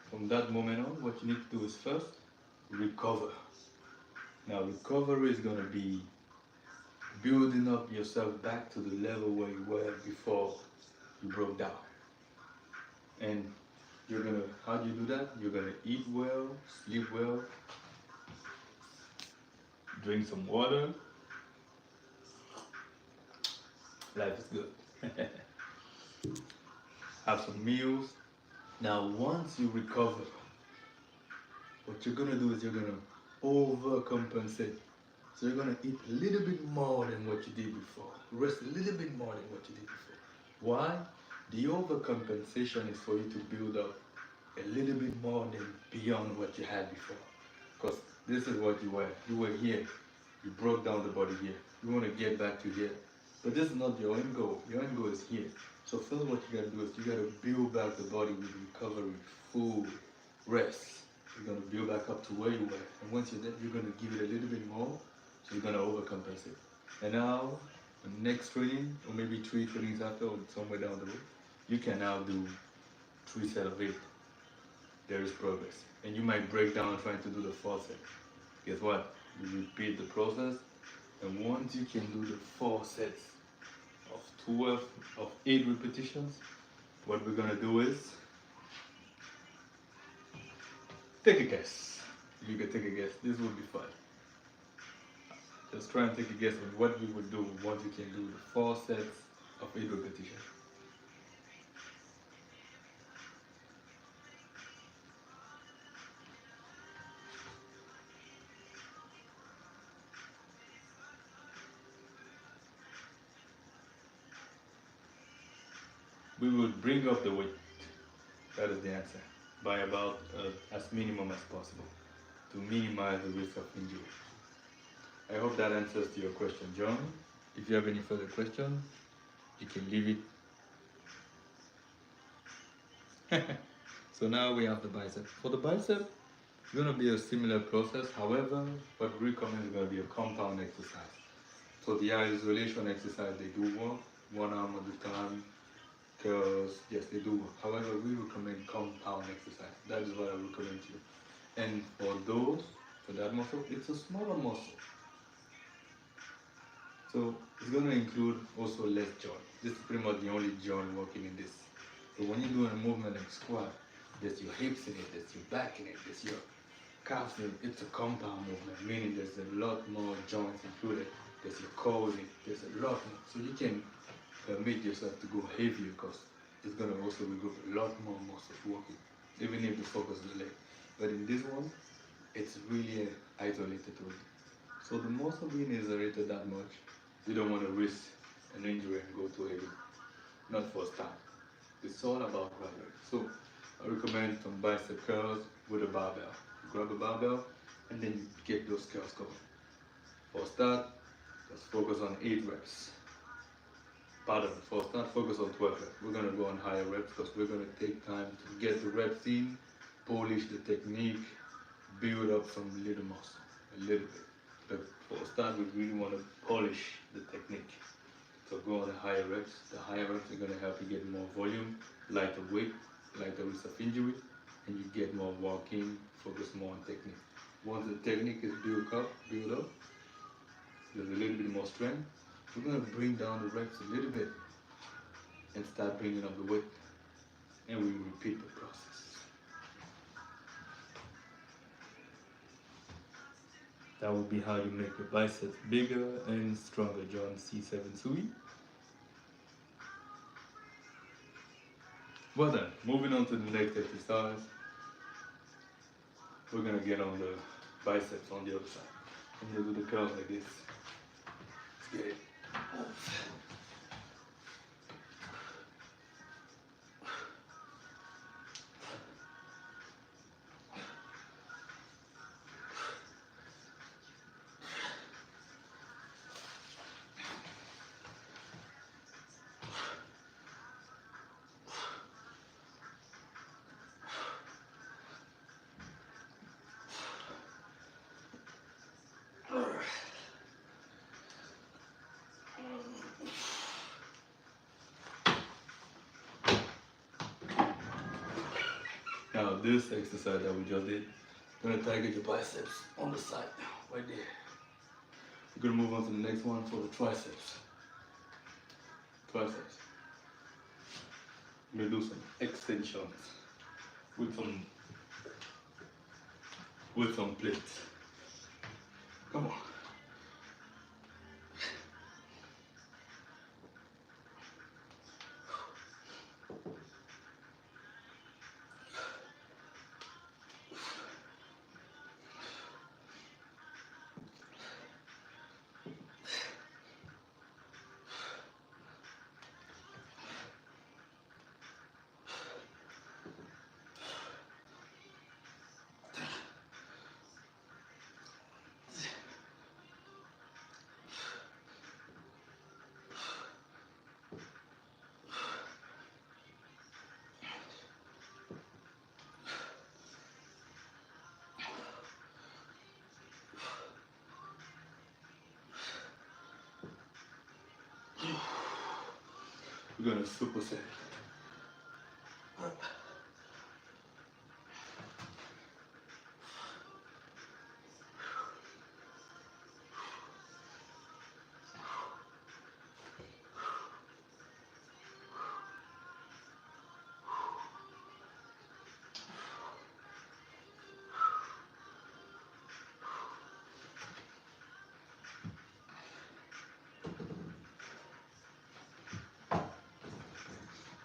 Speaker 1: from that moment on, what you need to do is first recover. Now, recovery is going to be building up yourself back to the level where you were before you broke down. And you're going to, how do you do that? You're going to eat well, sleep well, drink some water. Life is good. Have some meals. Now, once you recover, what you're gonna do is you're gonna overcompensate. So you're gonna eat a little bit more than what you did before. Rest a little bit more than what you did before. Why? The overcompensation is for you to build up a little bit more than beyond what you had before. Because this is what you were. You were here. You broke down the body here. You want to get back to here. But this is not your end goal. Your end goal is here. So first what you gotta do is you gotta build back the body with recovery, food, rest. You're gonna build back up to where you were. And once you're there, you're gonna give it a little bit more, so you're gonna overcompensate. And now, the next training, or maybe 3 trainings after, or somewhere down the road, you can now do 3 sets of 8. There is progress. And you might break down trying to do the 4 set. Guess what? You repeat the process, and once you can do the 4 sets of 12 of 8 repetitions, what we're gonna do is take a guess. You can take a guess. This will be fun. Just try and take a guess on what we would do once you can do the 4 sets of 8 repetitions. We will bring up the weight. That is the answer. By about as minimum as possible to minimize the risk of injury. I hope that answers to your question, John. If you have any further questions, you can leave it. So now we have the bicep. For the bicep, it's going to be a similar process. However, what we recommend is going to be a compound exercise. So the isolation exercise, they do work, 1 arm at a time. Curls, yes, they do work. However, we recommend compound exercise. That is what I recommend to you. And for that muscle, it's a smaller muscle. So it's going to include also less joint. This is pretty much the only joint working in this. So when you're doing a movement like squat, there's your hips in it, there's your back in it, there's your calves in it. It's a compound movement, meaning there's a lot more joints included. There's your core in it, there's a lot more. So you can permit yourself to go heavier because it's going to also regroup a lot more muscles working, even if the focus is the leg. But in this one, it's really isolated already. So the muscle being isolated that much, you don't want to risk an injury and go too heavy. Not for a start. It's all about gradually. So I recommend some bicep curls with a barbell. Grab a barbell and then you get those curls going. For a start, let's focus on 8 reps. For start, focus on 12 reps. We're going to go on higher reps because we're going to take time to get the reps in, polish the technique, build up some little muscle, a little bit. But for a start, we really want to polish the technique. So go on the higher reps. The higher reps are going to help you get more volume, lighter weight, lighter risk of injury, and you get more walking, focus more on technique. Once the technique is built up, there's a little bit more strength. We're going to bring down the reps a little bit and start bringing up the weight, and we repeat the process. That would be how you make your biceps bigger and stronger, John C7 Sui. Well then, moving on to the next exercise, we're going to get on the biceps on the other side. I'm going to do the curls like this. Let's get it. Now this exercise that we just did, you're gonna target your biceps on the side, right there. We're gonna move on to the next one for the triceps. Triceps. I'm gonna do some extensions with some plates. Come on. We're gonna superset.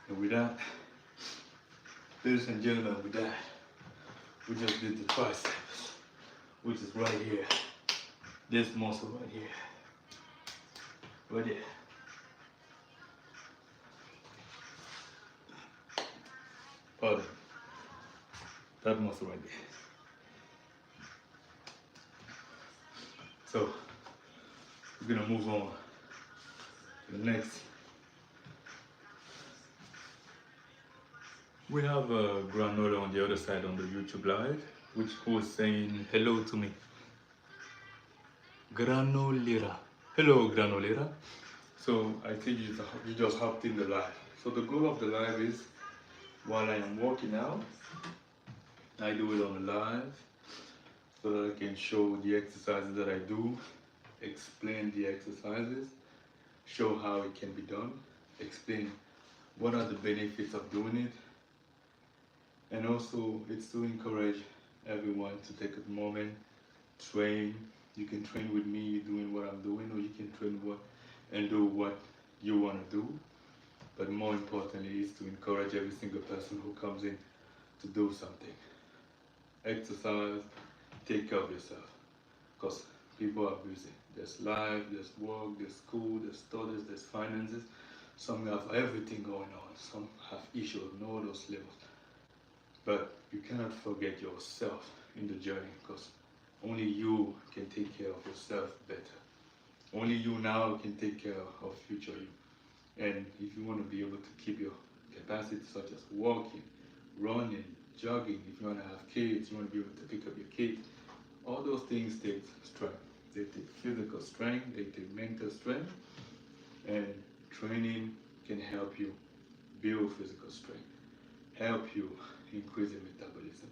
Speaker 1: And with that, ladies and gentlemen, with that, we just did the triceps, which is right here. This muscle right here. Right there. Pardon. That muscle right there. So, we're gonna move on to the next. We have a granola on the other side on the YouTube live, which was saying hello to me. Granolera. Hello, Granolera. So I think you just hopped in the live. So the goal of the live is, while I am working out, I do it on the live so that I can show the exercises that I do, explain the exercises, show how it can be done, explain what are the benefits of doing it, and also it's to encourage everyone to take a moment, train. You can train with me doing what I'm doing, or you can train and do what you want to do. But more importantly is to encourage every single person who comes in to do something. Exercise, take care of yourself, because people are busy. There's life, there's work, there's school, there's studies, there's finances. Some have everything going on, some have issues on all those levels. But you cannot forget yourself in the journey, because only you can take care of yourself better. Only you now can take care of future you. And if you want to be able to keep your capacity, such as walking, running, jogging, if you want to have kids, you want to be able to pick up your kids, all those things take strength. They take physical strength, they take mental strength, and training can help you build physical strength, help you increase your metabolism,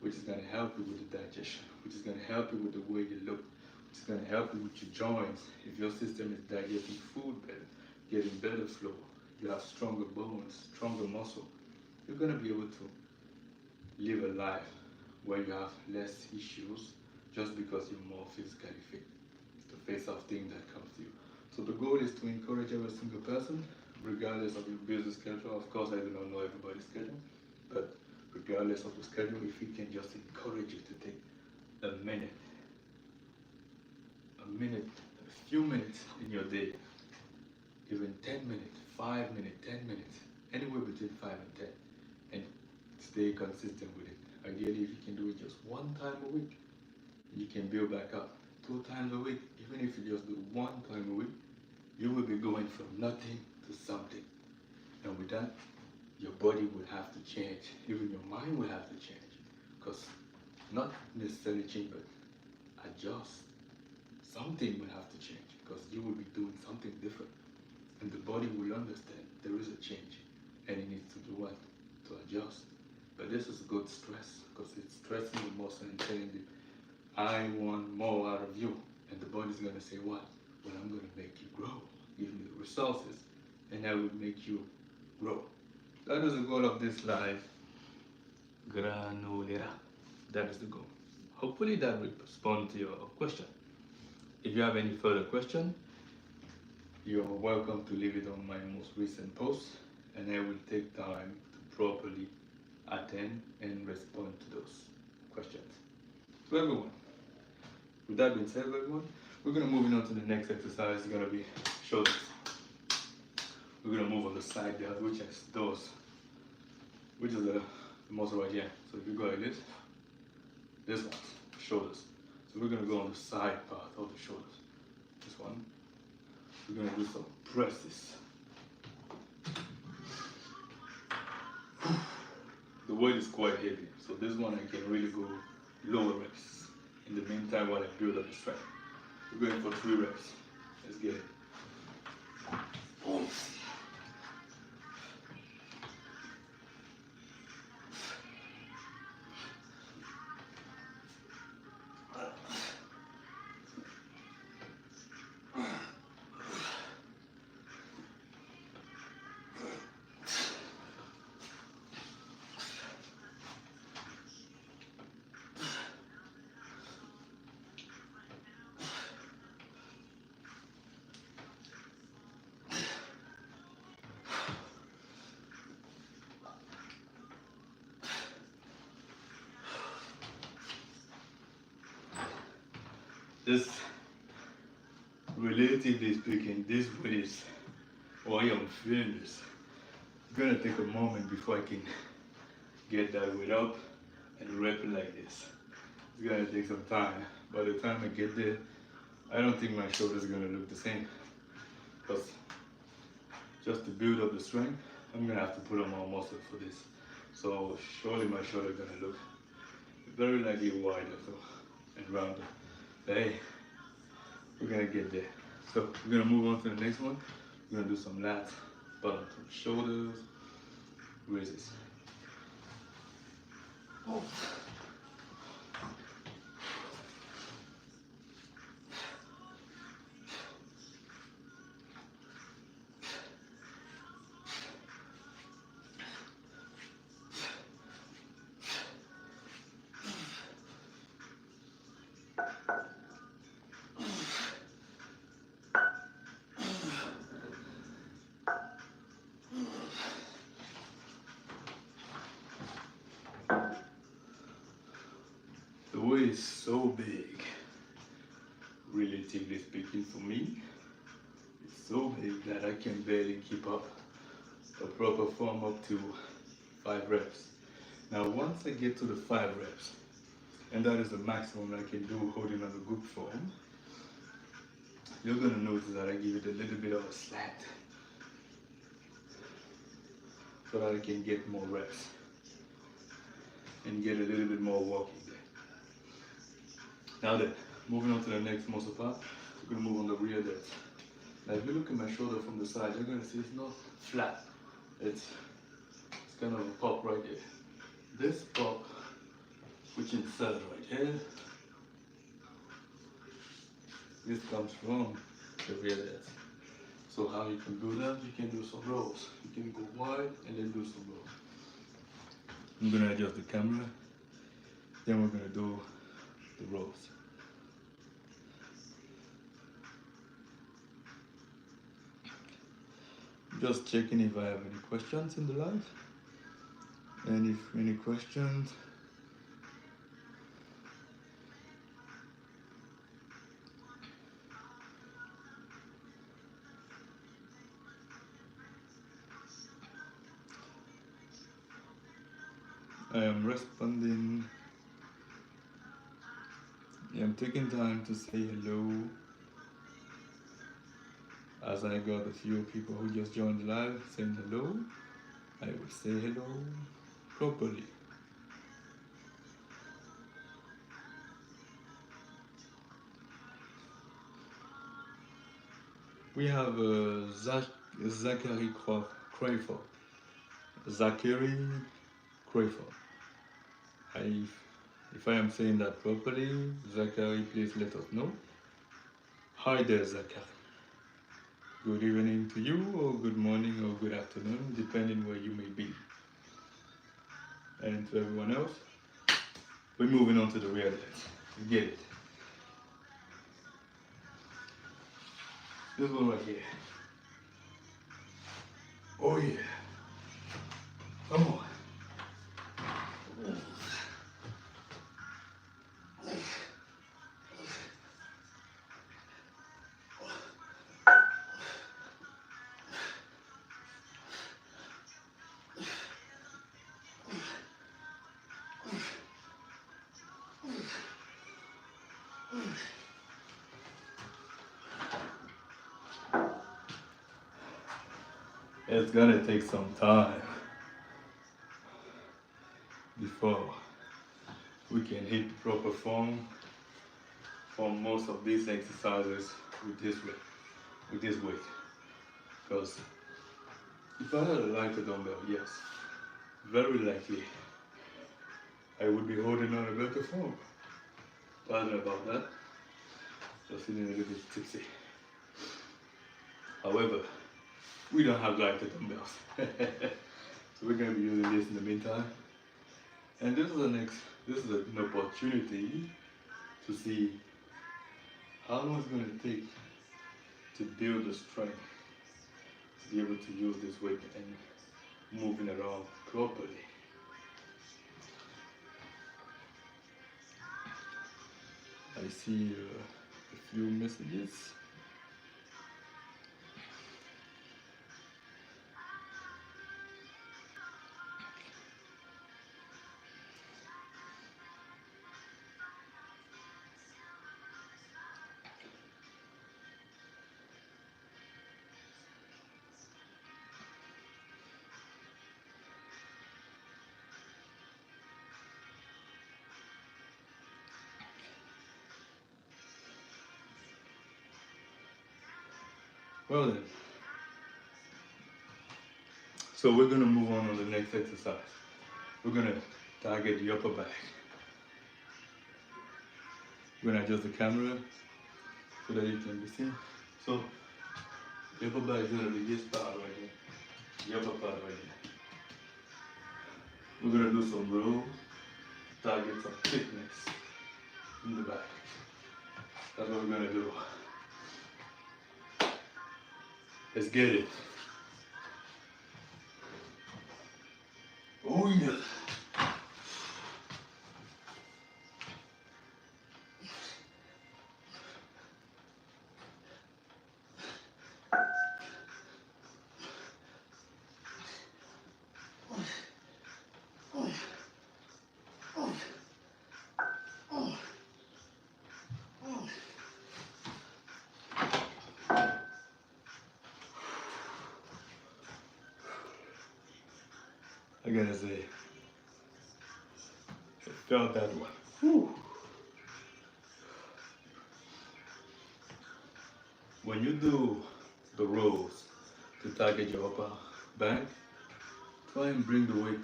Speaker 1: which is going to help you with the digestion, which is going to help you with the way you look, which is going to help you with your joints. If your system is digesting food better, getting better flow, you have stronger bones, stronger muscle, you're going to be able to live a life where you have less issues just because you're more physically fit to face off things that comes to you. So the goal is to encourage every single person, regardless of your busy schedule. Of course, I do not know everybody's schedule, but regardless of the schedule, if we can just encourage you to take a few minutes in your day, even 10 minutes, 5 minutes, 10 minutes, anywhere between 5 and 10, and stay consistent with it. Ideally, if you can do it just one time a week, you can build back up. 2 times a week, even if you just do 1 time a week, you will be going from nothing to something. And with that, your body will have to change. Even your mind will have to change. Because not necessarily change, but adjust. Something will have to change, because you will be doing something different. And the body will understand there is a change, and it needs to do what? To adjust. But But this is good stress because it's stressing the muscle and telling it, I want more out of you. And the body's gonna say what? Well, I'm gonna make you grow. Give me the resources, and I will make you grow. That is the goal of this live. Granulera. That is the goal. Hopefully that will respond to your question. If you have any further question, you're welcome to leave it on my most recent post, and I will take time to properly attend and respond to those questions. So everyone, with that being said, everyone, we're gonna move on to the next exercise. It's gonna be shoulders. We're gonna move on the side there, which is those, which is the muscle right here. So if you go like this one, shoulders. So we're gonna go on the side part of the shoulders. This one. We're gonna do some presses. The weight is quite heavy, so this one I can really go lower reps. In the meantime, while I build up the strength. We're going for 3 reps. Let's get it. This, relatively speaking, this weight is why I'm feeling this. It's gonna take a moment before I can get that weight up and rep it like this. It's gonna take some time. By the time I get there, I don't think my shoulders are gonna look the same. Because just to build up the strength, I'm gonna have to put on more muscle for this. So surely my shoulder is gonna look very likely wider and rounder. Hey, we're gonna get there. So we're gonna move on to the next one. We're gonna do some lats, bottom to the shoulders, raises. Oh. The weight is so big, relatively speaking for me. It's so big that I can barely keep up a proper form up to 5 reps. Now once I get to the 5 reps, and that is the maximum I can do holding on a good form, you're gonna notice that I give it a little bit of a slant so that I can get more reps and get a little bit more walking there. Now then, moving on to the next muscle part, we're gonna move on the rear delts. Now if you look at my shoulder from the side, you're gonna see it's not flat. It's kind of a pop right there. This pop, which inserts right here, this comes from the rear delts. So how you can do that? You can do some rows. You can go wide and then do some rows. I'm gonna adjust the camera. Then we're gonna do the rows. Just checking if I have any questions in the live. And if any questions, I am responding. I'm taking time to say hello, as I got a few people who just joined live saying hello. I will say hello properly. We have Zachary Crayford. Zachary Crayford. If I am saying that properly, Zachary, please let us know. Hi there, Zachary. Good evening to you, or good morning, or good afternoon, depending where you may be. And to everyone else, we're moving on to the rear delts. You get it. This one right here. Oh yeah. Come on. It's gonna take some time before we can hit proper form for most of these exercises with this weight. Because if I had a lighter dumbbell, yes, very likely I would be holding on a better form. Talking about that, just feeling a little bit tipsy. However, we don't have lighter dumbbells. So we're going to be using this in the meantime. And this is an opportunity to see how long it's going to take to build the strength to be able to use this weight and moving around properly. I see a few messages. Well then, so we're going to move on the next exercise. We're going to target the upper back. We're going to adjust the camera so that it can be seen. So the upper back is going to be this part right here, the upper part right here. We're going to do some rows, target some thickness in the back. That's what we're going to do. Let's get it. Oh yeah. I gotta say, I felt that one. Whew. When you do the rows to target your upper back, try and bring the weight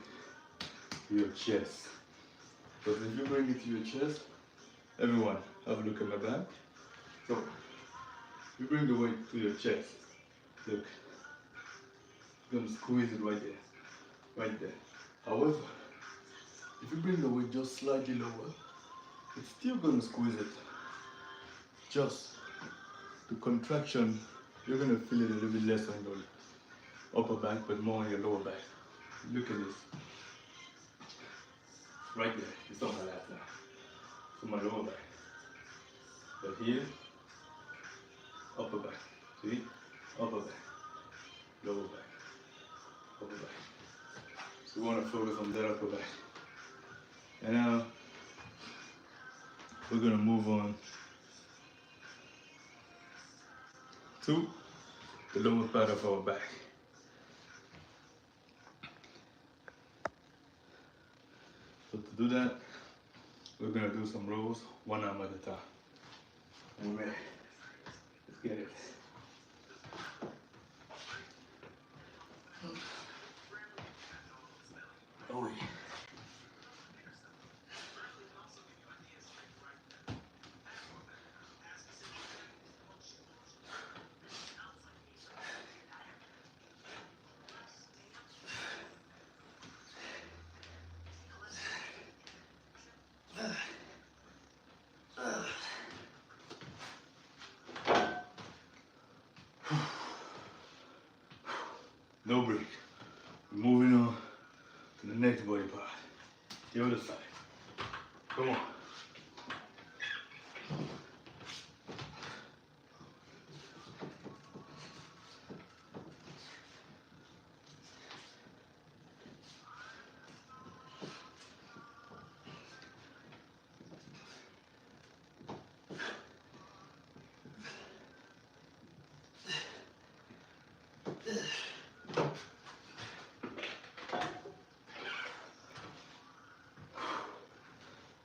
Speaker 1: to your chest. Because if you bring it to your chest, everyone, have a look at my back. So, you bring the weight to your chest. Look, you're gonna squeeze it right there. Right there. However, if you bring the weight just slightly lower, it's still going to squeeze it. Just the contraction, you're going to feel it a little bit less on your upper back, but more on your lower back. Look at this. Right there. It's on my left now. It's on my lower back. But here, upper back. See? Upper back. Lower back. Upper back. So we want to focus on that upper back. And now we're going to move on to the lower part of our back. So to do that, we're going to do some rows, one arm at a time. And we're ready. Let's get it. Oh yeah.
Speaker 2: No break. We're moving on to the next body part. The other side. Come on.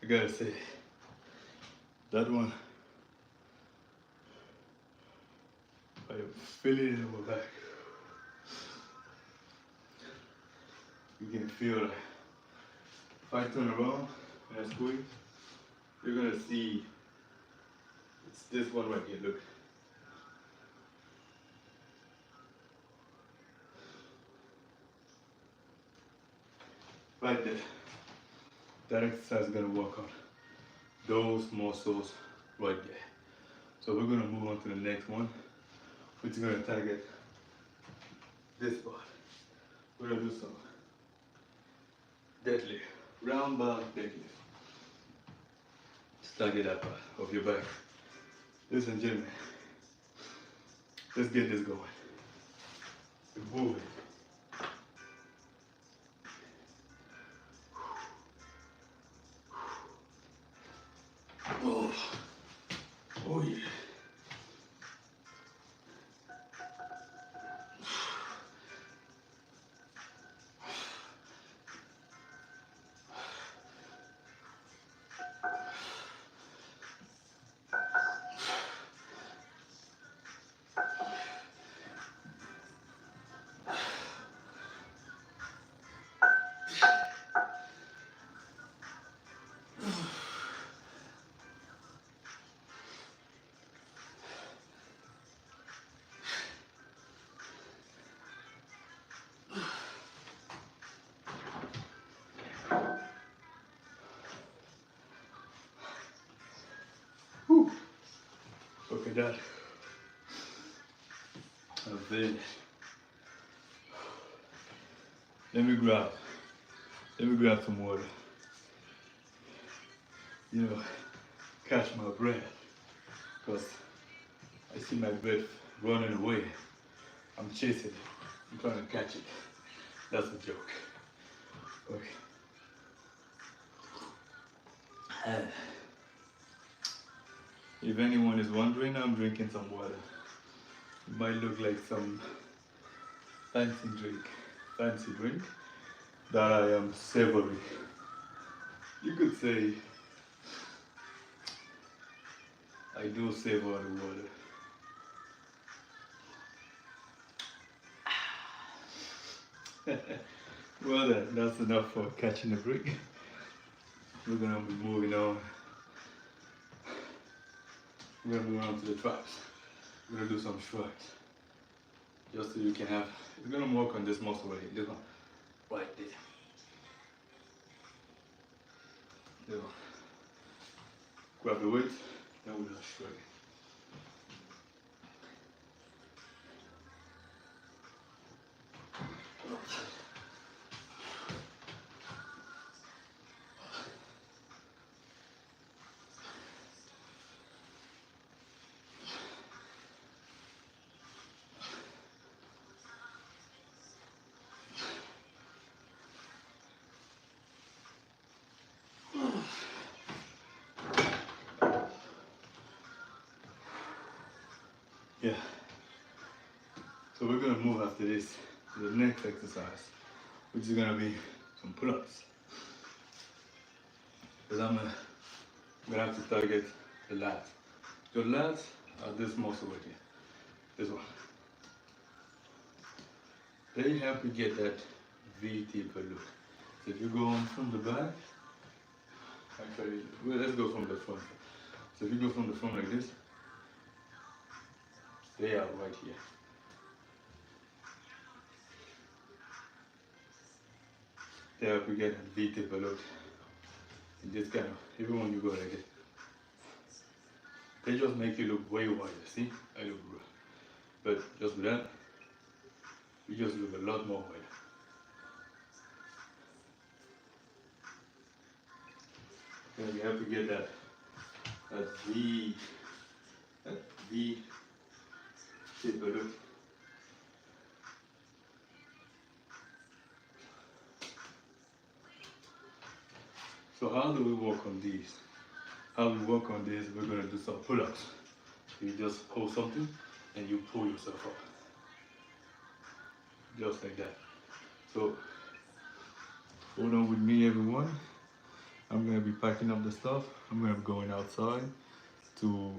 Speaker 2: I gotta say, that one, I feel it in my back. You can feel it. If I turn around and I squeeze, you're gonna see it's this one right here, look. Right there. That exercise is gonna work out those muscles right there. So we're gonna move on to the next one, which is gonna target this part. We're gonna do some deadlift, round bar deadlift. Just target that part of your back. Ladies and gentlemen, let's get this going. We're moving. Oh, oh yeah. Whew. Look at that. I'm finished. Let me grab some water. You know, catch my breath. Because I see my breath running away. I'm chasing it. I'm trying to catch it. That's a joke. Okay. If anyone is wondering, I'm drinking some water. It might look like some fancy drink that I am savoring. You could say I do savor the water. Well then, that's enough for catching the break. We're gonna be moving on. We're gonna move on to the traps. We're gonna do some shrugs. Just so you can have, we're gonna work on this muscle right here. This one, right there. There. Grab the weight, then we're gonna shrug it. Yeah. So we're gonna move after this to the next exercise, which is gonna be some pull-ups. Because I'm gonna have to target the lats. Your lats are this muscle right here. This one. They help you get that V-taper look. So if you go on from the back, actually, well, let's go from the front. So if you go from the front like this, they are right here. They help you get that V-taper look. And this kind of, even when you go like this, they just make you look way wider. See, I look good. But just with that, you just lose a lot more weight. And you have to get that V shape of it. So how do we work on these? How we work on this, we're gonna do some pull-ups. You just hold something and you pull yourself up. Just like that. So hold on with me, everyone. I'm gonna be packing up the stuff. I'm gonna be going outside to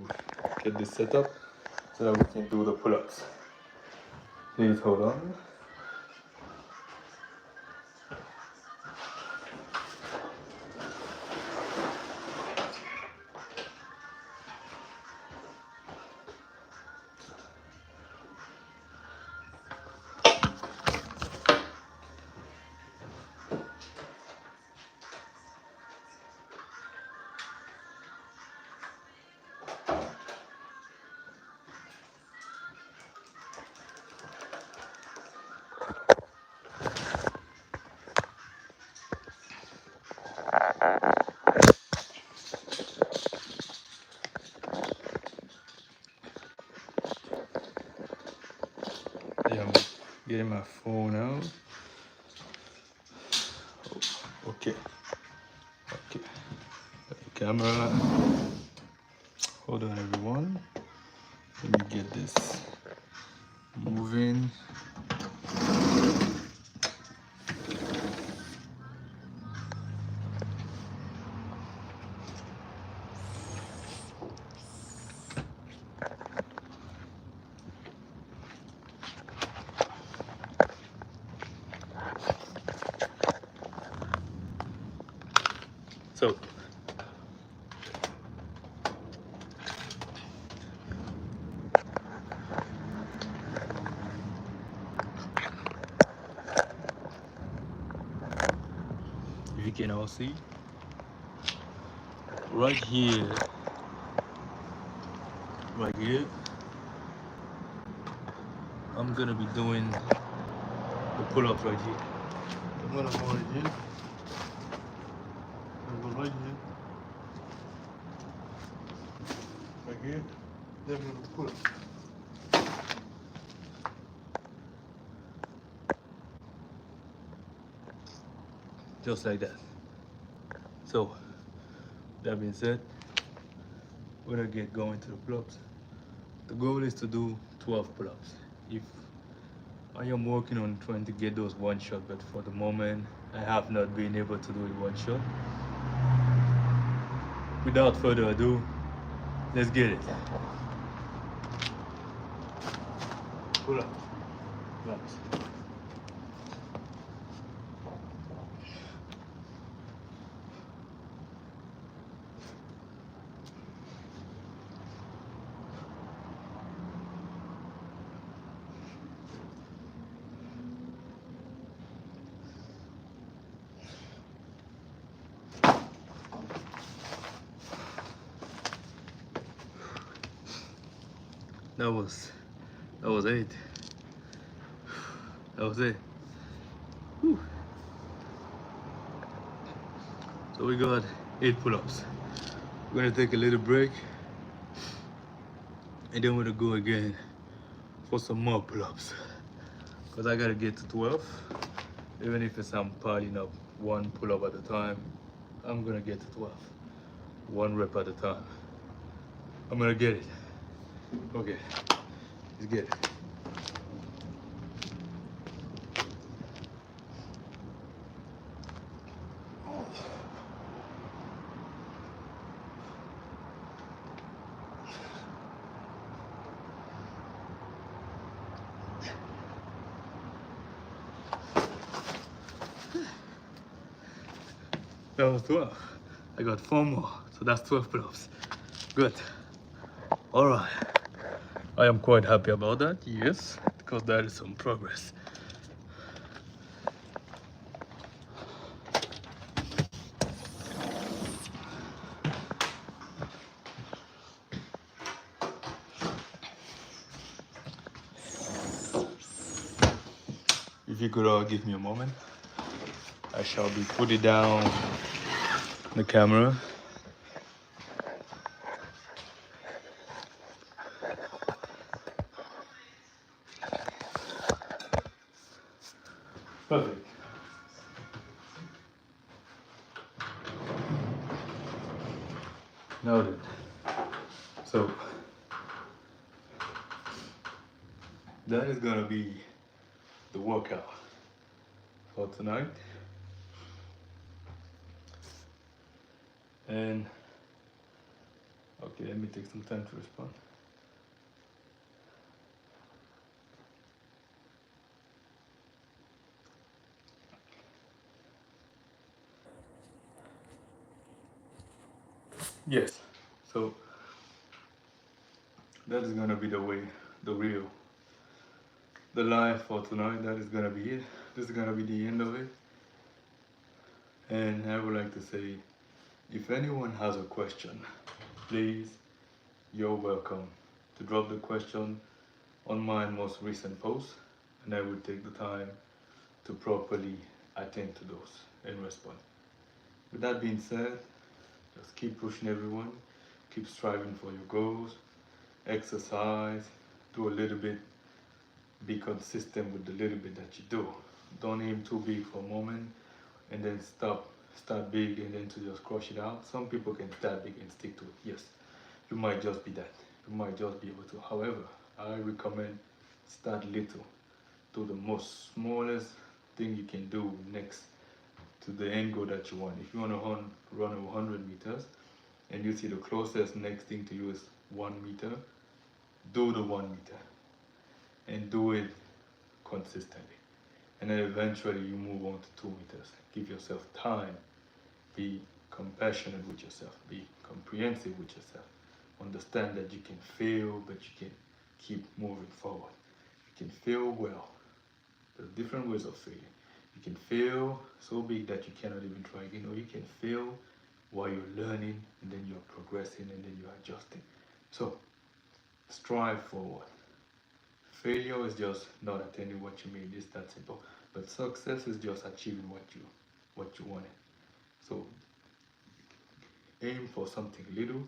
Speaker 2: get this set up so that we can do the pull-ups. Please hold on. Yeah, I'm getting my phone out. Oh, okay. Okay. The camera. Hold on, everyone. Let me get this moving. So if you can all see, right here, I'm gonna be doing the pull-ups right here. I'm gonna go right here. I'm gonna go right here. Right here. Then I'm gonna pull up. Just like that. So, that being said, we're gonna get going to the pull-ups. The goal is to do 12 pull-ups. If I am working on trying to get those one shot, but for the moment, I have not been able to do it one shot. Without further ado, let's get it. Pull up. Relax. That was 8. That was it. Whew. So we got 8 pull-ups. We're gonna take a little break and then we're gonna go again for some more pull-ups. Cause I gotta get to 12. Even if it's I'm piling up one pull-up at a time, I'm gonna get to 12. One rep at a time. I'm gonna get it. Okay, let's get it. That was 12. I got 4 more, so that's 12 pull-ups. Good. All right. I am quite happy about that, yes, because that is some progress. if you could all give me a moment, I shall be putting down the camera. Perfect. Noted. So that is gonna be the workout for tonight. And okay, let me take some time to respond. Yes. So that is gonna be the way, the real, the live for tonight. That is gonna be it. This is gonna be the end of it. And I would like to say, if anyone has a question, please, you're welcome to drop the question on my most recent post, and I will take the time to properly attend to those and respond. With that being said, just keep pushing everyone, keep striving for your goals, exercise, do a little bit, be consistent with the little bit that you do. Don't aim too big for a moment and then start big and then to just crush it out. Some people can start big and stick to it. Yes, you might just be that. You might just be able to. However, I recommend start little. Do the most smallest thing you can do next to the end goal that you want. If you want to run 100 meters and you see the closest next thing to you is 1 meter, do the 1 meter and do it consistently. And then eventually you move on to 2 meters. Give yourself time. Be compassionate with yourself. Be comprehensive with yourself. Understand that you can fail, but you can keep moving forward. You can fail well. There's different ways of failing. You can fail so big that you cannot even try again, or you can fail while you're learning and then you're progressing and then you're adjusting. So strive forward. Failure is just not attaining what you made. It's that simple. But success is just achieving what you wanted. So aim for something little,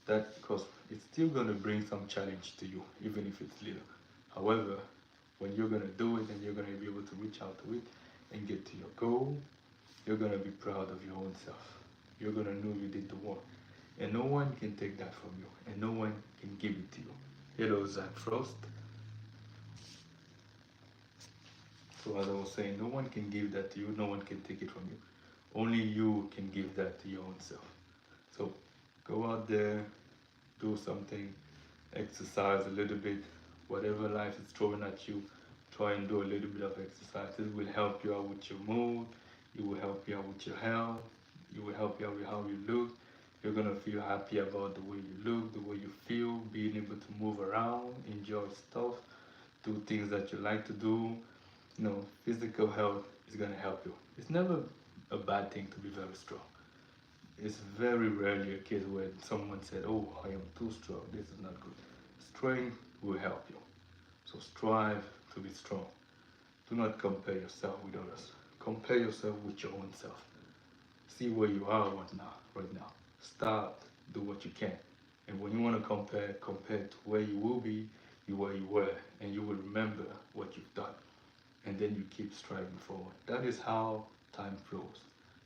Speaker 2: that because it's still going to bring some challenge to you, even if it's little. However, when you're going to do it and you're going to be able to reach out to it and get to your goal, you're going to be proud of your own self. You're going to know you did the work. And no one can take that from you. And no one can give it to you. Hello, Zach Frost. So as I was saying, no one can give that to you. No one can take it from you. Only you can give that to your own self. So go out there, do something, exercise a little bit, whatever life is throwing at you, try and do a little bit of exercise. It will help you out with your mood, it will help you out with your health, it will help you out with how you look. You're gonna feel happy about the way you look, the way you feel, being able to move around, enjoy stuff, do things that you like to do. You know, physical health is gonna help you. It's never a bad thing to be very strong. It's very rarely a case where someone said, oh, I am too strong, this is not good. Strength will help you. So strive to be strong. Do not compare yourself with others. Compare yourself with your own self. See where you are right now. Start, do what you can. And when you want to compare to where you will be, where you were, and you will remember what you've done. And then you keep striving forward. That is how time flows.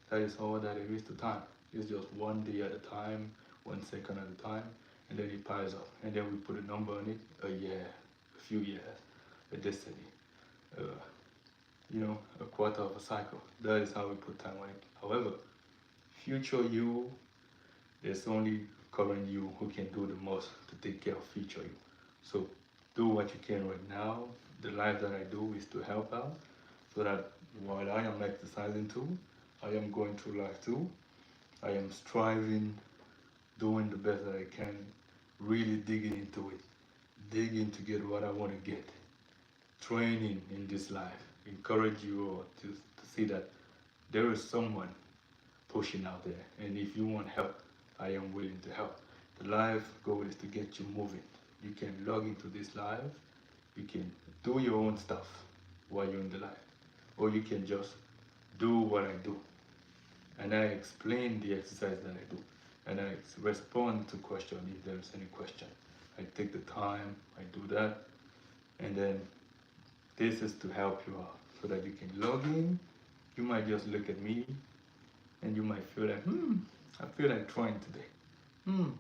Speaker 2: That is all that there is to time. It's just one day at a time, 1 second at a time, and then it piles up. And then we put a number on it, a year, a few years, a destiny, a quarter of a cycle. That is how we put time on it. However, future you, there's only current you who can do the most to take care of future you. So do what you can right now. The life that I do is to help out, so that while I am exercising too, I am going through life too. I am striving, doing the best that I can, really digging into it, digging to get what I want to get, training in this life, encourage you all to see that there is someone pushing out there, and if you want help, I am willing to help. The life goal is to get you moving. You can log into this live, you can do your own stuff,
Speaker 1: while you're in the live. Or you can just do what I do. And I explain the exercise that I do. And I respond to question if there's any question. I take the time, I do that. And then this is to help you out so that you can log in. You might just look at me and you might feel like, I feel like trying today.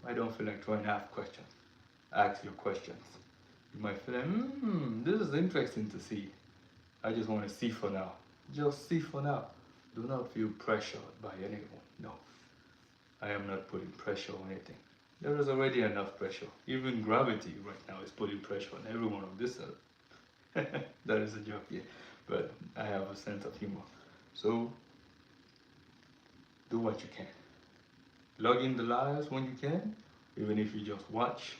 Speaker 1: I don't feel like trying. I have questions. Ask your questions. You might feel like, this is interesting to see. I just want to see for now. Just see for now. Do not feel pressured by anyone. No. I am not putting pressure on anything. There is already enough pressure. Even gravity right now is putting pressure on everyone on this earth. That is a joke, yeah. But I have a sense of humor. So, do what you can. Log in the lives when you can. Even if you just watch,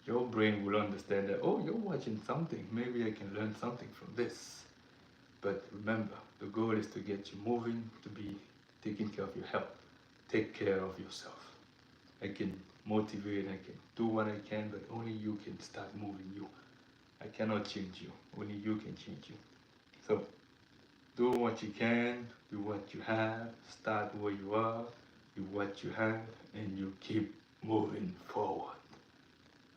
Speaker 1: your brain will understand that, oh, you're watching something. Maybe I can learn something from this. But remember, the goal is to get you moving, to be taking care of your health. Take care of yourself. I can motivate, I can do what I can, but only you can start moving you. I cannot change you. Only you can change you. So, do what you can, do what you have, start where you are, do what you have, and you keep moving forward.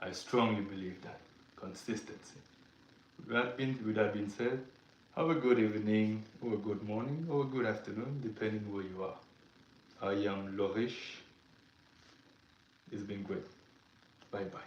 Speaker 1: I strongly believe that. Consistency. With that being said, have a good evening, or a good morning, or a good afternoon, depending where you are. I am Lauriche. It's been great. Bye-bye.